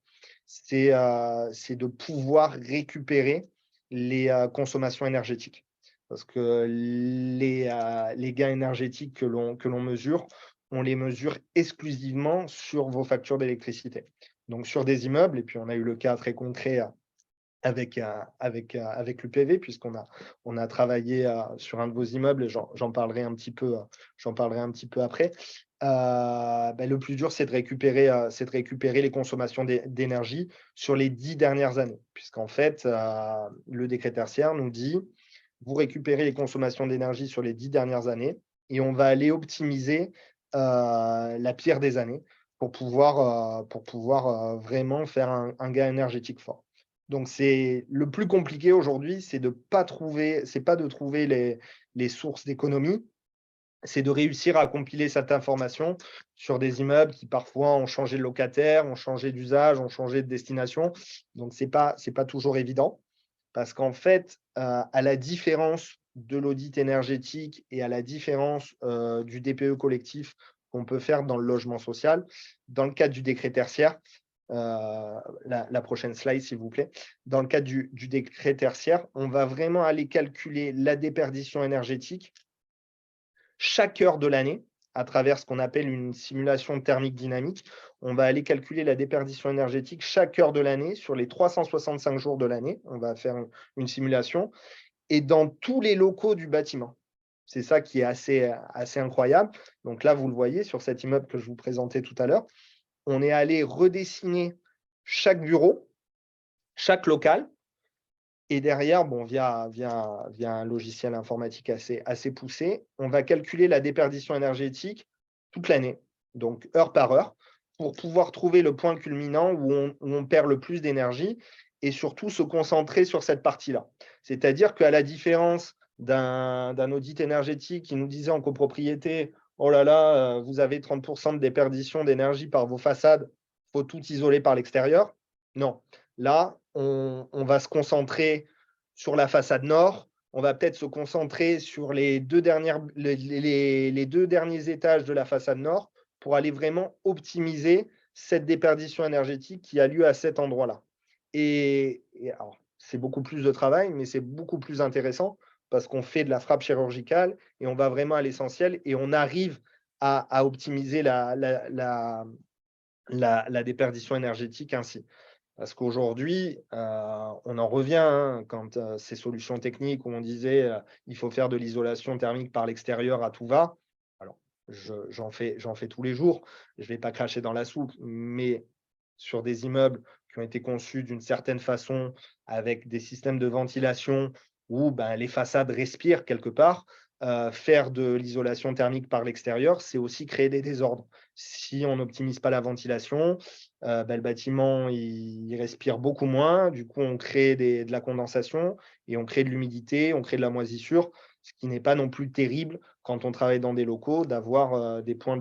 c'est de pouvoir récupérer les consommations énergétiques. Parce que les gains énergétiques que l'on mesure, on les mesure exclusivement sur vos factures d'électricité. Donc, sur des immeubles, et puis on a eu le cas très concret avec l'UPV, puisqu'on a travaillé sur un de vos immeubles, et j'en parlerai un petit peu après. Le plus dur, c'est de récupérer les consommations d'énergie sur les 10 dernières années, puisqu'en fait, le décret tertiaire nous dit vous récupérez les consommations d'énergie sur les 10 dernières années et on va aller optimiser la pire des années pour pouvoir vraiment faire un gain énergétique fort. Donc, c'est le plus compliqué aujourd'hui, c'est pas de trouver les sources d'économie, c'est de réussir à compiler cette information sur des immeubles qui parfois ont changé de locataire, ont changé d'usage, ont changé de destination. Donc, c'est pas toujours évident parce qu'en fait, à la différence de l'audit énergétique et à la différence du DPE collectif qu'on peut faire dans le logement social, dans le cadre du décret tertiaire, la prochaine slide, s'il vous plaît. Dans le cadre du décret tertiaire, on va vraiment aller calculer la déperdition énergétique chaque heure de l'année à travers ce qu'on appelle une simulation thermique dynamique. On va aller calculer la déperdition énergétique chaque heure de l'année sur les 365 jours de l'année. On va faire une simulation et dans tous les locaux du bâtiment. C'est ça qui est assez incroyable. Donc là, vous le voyez sur cet immeuble que je vous présentais tout à l'heure. On est allé redessiner chaque bureau, chaque local. Et derrière, via un logiciel informatique assez poussé, on va calculer la déperdition énergétique toute l'année, donc heure par heure, pour pouvoir trouver le point culminant où on perd le plus d'énergie et surtout se concentrer sur cette partie-là. C'est-à-dire qu'à la différence d'un audit énergétique qui nous disait en copropriété, oh là là, vous avez 30% de déperdition d'énergie par vos façades, il faut tout isoler par l'extérieur. Non, là, on va se concentrer sur la façade nord, on va peut-être se concentrer sur les deux derniers étages de la façade nord pour aller vraiment optimiser cette déperdition énergétique qui a lieu à cet endroit-là. Et alors, c'est beaucoup plus de travail, mais c'est beaucoup plus intéressant parce qu'on fait de la frappe chirurgicale et on va vraiment à l'essentiel et on arrive à optimiser la déperdition énergétique ainsi. Parce qu'aujourd'hui, on en revient quand ces solutions techniques où on disait il faut faire de l'isolation thermique par l'extérieur à tout va. Alors, j'en fais tous les jours. Je ne vais pas cracher dans la soupe, mais sur des immeubles qui ont été conçus d'une certaine façon, avec des systèmes de ventilation où ben, les façades respirent quelque part, faire de l'isolation thermique par l'extérieur, c'est aussi créer des désordres. Si on n'optimise pas la ventilation, le bâtiment il respire beaucoup moins, du coup on crée de la condensation et on crée de l'humidité, on crée de la moisissure, ce qui n'est pas non plus terrible quand on travaille dans des locaux d'avoir des points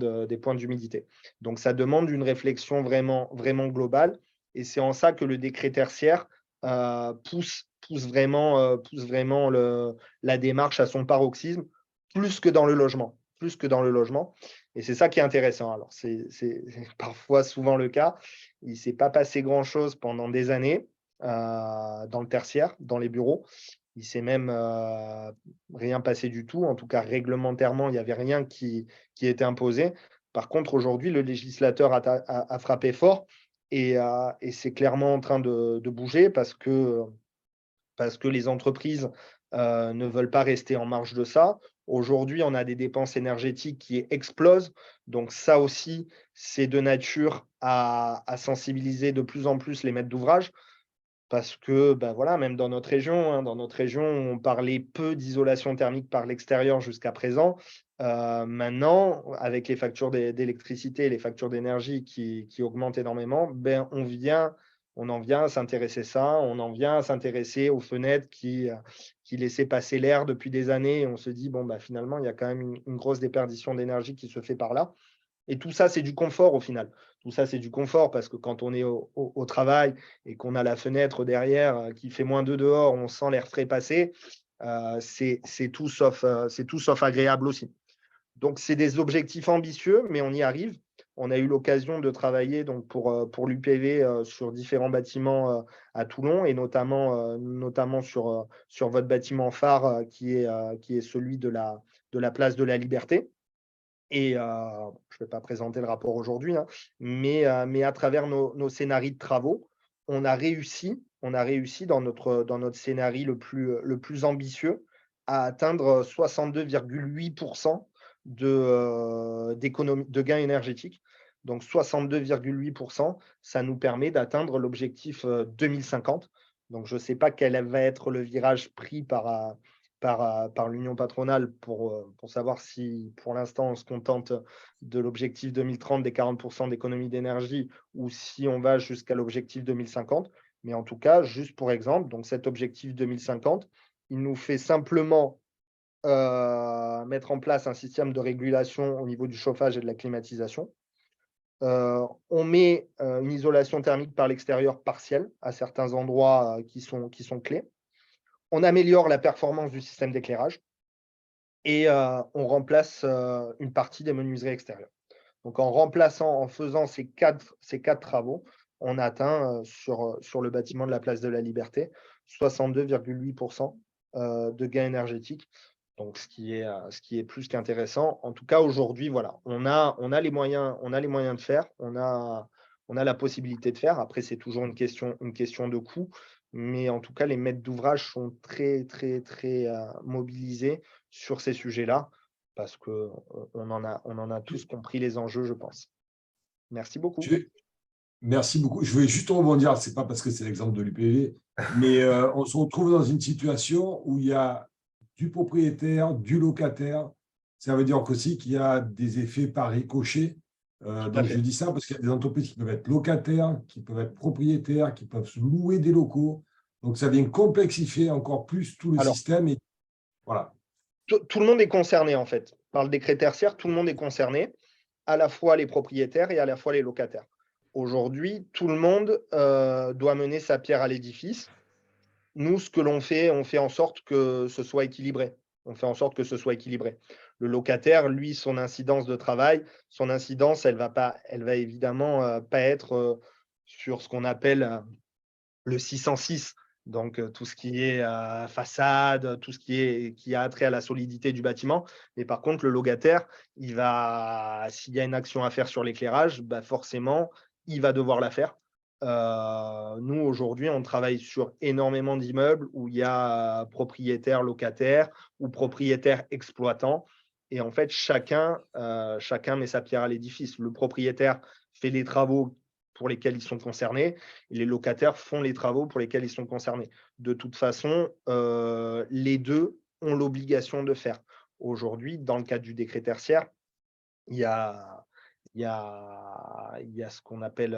d'humidité. Donc ça demande une réflexion vraiment, vraiment globale et c'est en ça que le décret tertiaire pousse vraiment la démarche à son paroxysme, plus que dans le logement. Et c'est ça qui est intéressant. Alors, c'est parfois souvent le cas. Il ne s'est pas passé grand-chose pendant des années dans le tertiaire, dans les bureaux. Il ne s'est même rien passé du tout. En tout cas, réglementairement, il n'y avait rien qui était imposé. Par contre, aujourd'hui, le législateur a frappé fort et c'est clairement en train de bouger parce que les entreprises ne veulent pas rester en marge de ça. Aujourd'hui, on a des dépenses énergétiques qui explosent. Donc ça aussi, c'est de nature à sensibiliser de plus en plus les maîtres d'ouvrage. Parce que ben voilà, même dans notre région, on parlait peu d'isolation thermique par l'extérieur jusqu'à présent. Maintenant, avec les factures d'électricité et les factures d'énergie qui augmentent énormément, ben on en vient à s'intéresser ça, on en vient à s'intéresser aux fenêtres qui laissaient passer l'air depuis des années. Et on se dit, bon, bah, finalement, il y a quand même une grosse déperdition d'énergie qui se fait par là. Et tout ça, c'est du confort au final. Tout ça, c'est du confort parce que quand on est au travail et qu'on a la fenêtre derrière qui fait -2 dehors, on sent l'air frais passer, c'est tout sauf agréable aussi. Donc, c'est des objectifs ambitieux, mais on y arrive. On a eu l'occasion de travailler donc, pour l'UPV sur différents bâtiments à Toulon et notamment sur votre bâtiment phare qui est celui de la place de la Liberté. Et je ne vais pas présenter le rapport aujourd'hui, hein, mais à travers nos scénarios de travaux, on a réussi dans notre scénario le plus ambitieux à atteindre 62,8% de gains énergétiques. Donc 62,8%, ça nous permet d'atteindre l'objectif 2050. Donc je ne sais pas quel va être le virage pris par l'union patronale pour savoir si, pour l'instant, on se contente de l'objectif 2030 des 40% d'économie d'énergie ou si on va jusqu'à l'objectif 2050. Mais en tout cas, juste pour exemple, donc cet objectif 2050, il nous fait simplement mettre en place un système de régulation au niveau du chauffage et de la climatisation. On met une isolation thermique par l'extérieur partielle à certains endroits qui sont clés. On améliore la performance du système d'éclairage et on remplace une partie des menuiseries extérieures. Donc, en faisant ces quatre travaux, on atteint sur le bâtiment de la Place de la Liberté 62,8% de gains énergétiques. Donc, ce qui est plus qu'intéressant. En tout cas, aujourd'hui, voilà, on a les moyens de faire, on a la possibilité de faire. Après, c'est toujours une question de coût. Mais en tout cas, les maîtres d'ouvrage sont très, très, très mobilisés sur ces sujets-là parce qu'on en a tous compris les enjeux, je pense. Merci beaucoup. Merci beaucoup. Je vais juste rebondir, ce n'est pas parce que c'est l'exemple de l'UPV, mais on se retrouve dans une situation où il y a du propriétaire, du locataire. Ça veut dire aussi qu'il y a des effets par ricochet. Donc, je dis ça parce qu'il y a des entreprises qui peuvent être locataires, qui peuvent être propriétaires, qui peuvent louer des locaux. Donc, ça vient complexifier encore plus tout le système. Et voilà. Tout le monde est concerné, en fait. Par le décret tertiaire, tout le monde est concerné, à la fois les propriétaires et à la fois les locataires. Aujourd'hui, tout le monde doit mener sa pierre à l'édifice. Nous, ce que l'on fait, on fait en sorte que ce soit équilibré. On fait en sorte que ce soit équilibré. Le locataire, lui, son incidence de travail, son incidence, elle va évidemment pas être sur ce qu'on appelle le 606. Donc, tout ce qui est façade, tout ce qui a trait à la solidité du bâtiment. Mais par contre, le locataire, s'il y a une action à faire sur l'éclairage, bah forcément, il va devoir la faire. Nous, aujourd'hui, on travaille sur énormément d'immeubles où il y a propriétaire locataire ou propriétaire exploitant. Et en fait, chacun met sa pierre à l'édifice. Le propriétaire fait les travaux pour lesquels ils sont concernés, et les locataires font les travaux pour lesquels ils sont concernés. De toute façon, les deux ont l'obligation de faire. Aujourd'hui, dans le cadre du décret tertiaire, il y a ce qu'on appelle,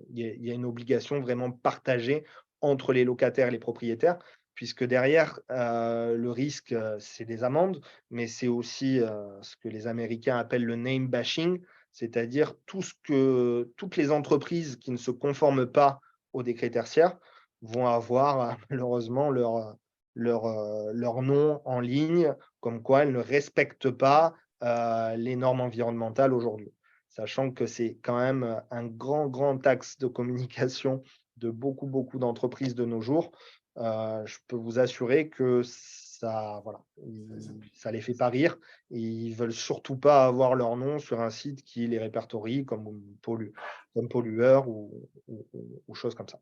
il y a une obligation vraiment partagée entre les locataires et les propriétaires, puisque derrière, le risque, c'est des amendes, mais c'est aussi ce que les Américains appellent le name bashing, c'est-à-dire toutes les entreprises qui ne se conforment pas au décret tertiaire vont avoir malheureusement leur nom en ligne, comme quoi elles ne respectent pas les normes environnementales aujourd'hui. Sachant que c'est quand même un grand axe de communication de beaucoup d'entreprises de nos jours. Je peux vous assurer que ça les fait pas rire et ils veulent surtout pas avoir leur nom sur un site qui les répertorie comme pollueur ou choses comme ça.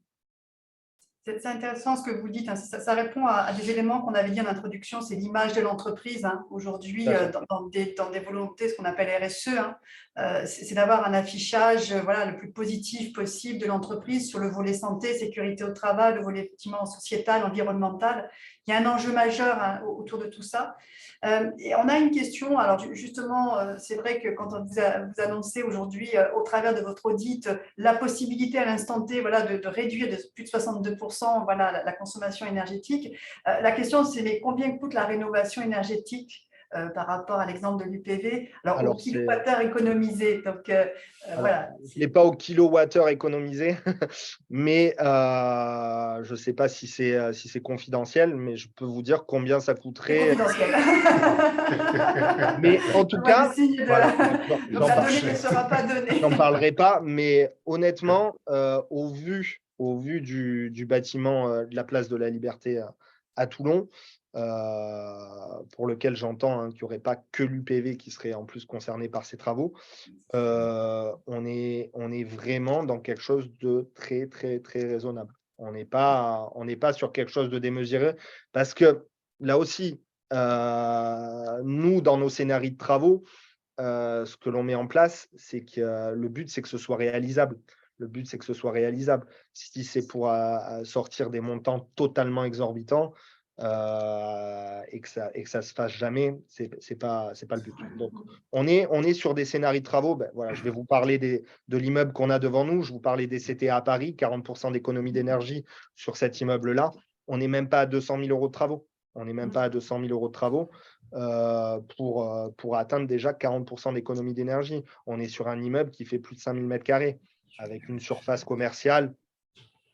C'est intéressant ce que vous dites, hein. Ça répond à des éléments qu'on avait dit en introduction, c'est l'image de l'entreprise. Hein. Aujourd'hui, dans des volontés, ce qu'on appelle RSE, hein, c'est d'avoir un affichage le plus positif possible de l'entreprise sur le volet santé, sécurité au travail, le volet effectivement sociétal, environnemental. Il y a un enjeu majeur autour de tout ça. Et on a une question, alors justement, c'est vrai que quand vous annoncez aujourd'hui, au travers de votre audit, la possibilité à l'instant T de réduire de plus de 62% la consommation énergétique, la question c'est mais combien coûte la rénovation énergétique par rapport à l'exemple de l'UPV, alors au kilowattheure économisé. Donc, je n'ai pas au kilowattheure économisé, mais je ne sais pas si c'est confidentiel, mais je peux vous dire combien ça coûterait. C'est confidentiel. Mais en tout cas, donc la donnée ne sera pas donnée. Je n'en parlerai pas, mais honnêtement, au vu du bâtiment de la place de la Liberté à Toulon, pour lequel j'entends qu'il n'y aurait pas que l'UPV qui serait en plus concerné par ces travaux, on est vraiment dans quelque chose de très raisonnable. On n'est pas sur quelque chose de démesuré parce que là aussi, nous, dans nos scénarios de travaux, ce que l'on met en place, c'est que le but, c'est que ce soit réalisable. Si c'est pour sortir des montants totalement exorbitants et que ça se fasse jamais, c'est pas le but. Donc, on est sur des scénarios de travaux. Je vais vous parler de l'immeuble qu'on a devant nous. Je vous parlais des CTA à Paris, 40% d'économie d'énergie sur cet immeuble-là. On n'est même pas à 200 000 euros de travaux. Pour atteindre déjà 40% d'économie d'énergie. On est sur un immeuble qui fait plus de 5000 m² avec une surface commerciale.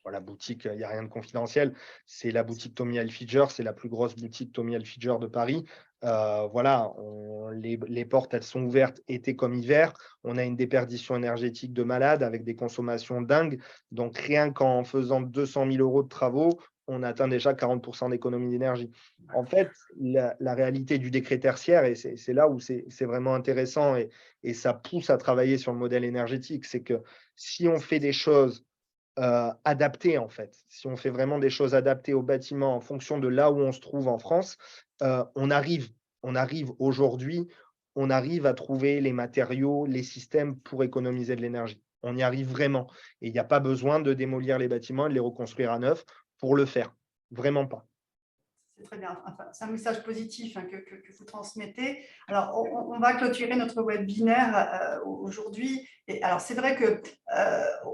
La boutique, il n'y a rien de confidentiel. C'est la boutique Tommy Hilfiger, c'est la plus grosse boutique Tommy Hilfiger de Paris. Les portes, elles sont ouvertes été comme hiver. On a une déperdition énergétique de malade avec des consommations dingues. Donc, rien qu'en faisant 200 000 euros de travaux, on atteint déjà 40% d'économie d'énergie. En fait, la réalité du décret tertiaire, et c'est là où c'est vraiment intéressant et ça pousse à travailler sur le modèle énergétique, c'est que si on fait des choses adaptées, en fait, si on fait vraiment des choses adaptées au bâtiment en fonction de là où on se trouve en France, on arrive aujourd'hui, on arrive à trouver les matériaux, les systèmes pour économiser de l'énergie. On y arrive vraiment. Et il n'y a pas besoin de démolir les bâtiments et de les reconstruire à neuf pour le faire. Vraiment pas. C'est très bien. Enfin, c'est un message positif que vous transmettez. Alors, on va clôturer notre webinaire aujourd'hui. Et alors, c'est vrai que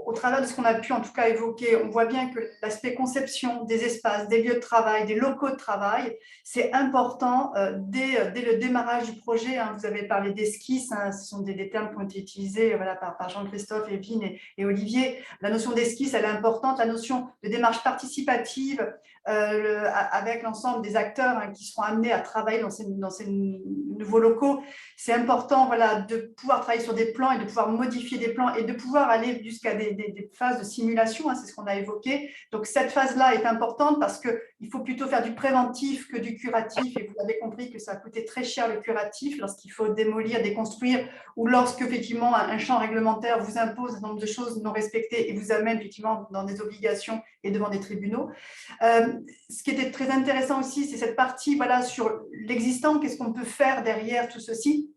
au travers de ce qu'on a pu en tout cas évoquer, on voit bien que l'aspect conception des espaces, des lieux de travail, des locaux de travail, c'est important dès le démarrage du projet. Hein. Vous avez parlé d'esquisse, hein, ce sont des termes qui ont été utilisés voilà, par Jean-Christophe, Evelyne et Olivier. La notion d'esquisse, elle est importante. La notion de démarche participative avec l'ensemble des acteurs hein, qui seront amenés à travailler dans ces nouveaux locaux, c'est important voilà, de pouvoir travailler sur des plans et de pouvoir modifier des plans et de pouvoir aller jusqu'à des phases de simulation, hein, c'est ce qu'on a évoqué. Donc, cette phase-là est importante parce qu'il faut plutôt faire du préventif que du curatif. Et vous avez compris que ça a coûté très cher le curatif lorsqu'il faut démolir, déconstruire ou lorsque, effectivement, un champ réglementaire vous impose un nombre de choses non respectées et vous amène, effectivement, dans des obligations et devant des tribunaux. Ce qui était très intéressant aussi, c'est cette partie voilà, sur l'existant, qu'est-ce qu'on peut faire derrière tout ceci.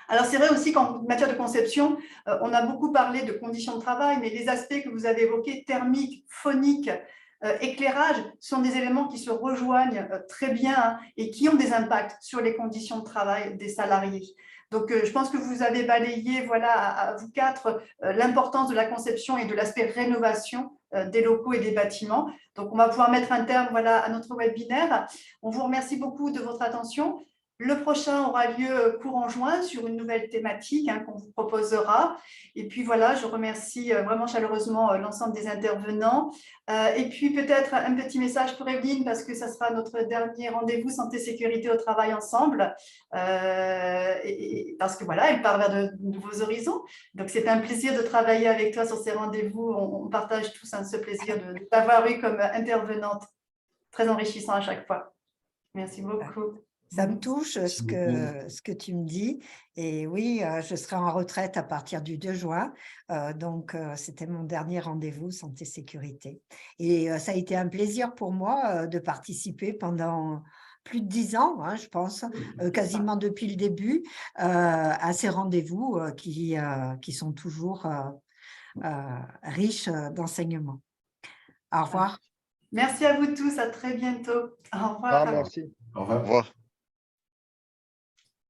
Alors, c'est vrai aussi qu'en matière de conception, on a beaucoup parlé de conditions de travail, mais les aspects que vous avez évoqués, thermique, phonique, éclairage, sont des éléments qui se rejoignent très bien hein, et qui ont des impacts sur les conditions de travail des salariés. Donc, je pense que vous avez balayé, voilà, à vous quatre, l'importance de la conception et de l'aspect rénovation des locaux et des bâtiments. Donc, on va pouvoir mettre un terme voilà, à notre webinaire. On vous remercie beaucoup de votre attention. Le prochain aura lieu courant juin sur une nouvelle thématique hein, qu'on vous proposera. Et puis voilà, je remercie vraiment chaleureusement l'ensemble des intervenants. Et puis peut-être un petit message pour Evelyne, parce que ça sera notre dernier rendez-vous santé-sécurité au travail ensemble. Parce que voilà, elle part vers de nouveaux horizons. Donc c'est un plaisir de travailler avec toi sur ces rendez-vous. On partage tous hein, ce plaisir de t'avoir eu comme intervenante. Très enrichissant à chaque fois. Merci beaucoup. Ça me touche ce que tu me dis. Et oui, je serai en retraite à partir du 2 juin. Donc, c'était mon dernier rendez-vous santé-sécurité. Et ça a été un plaisir pour moi de participer pendant plus de 10 ans, hein, je pense, quasiment depuis le début, à ces rendez-vous qui sont toujours riches d'enseignements. Au revoir. Merci à vous tous. À très bientôt. Au revoir. Merci. Au revoir. Au revoir.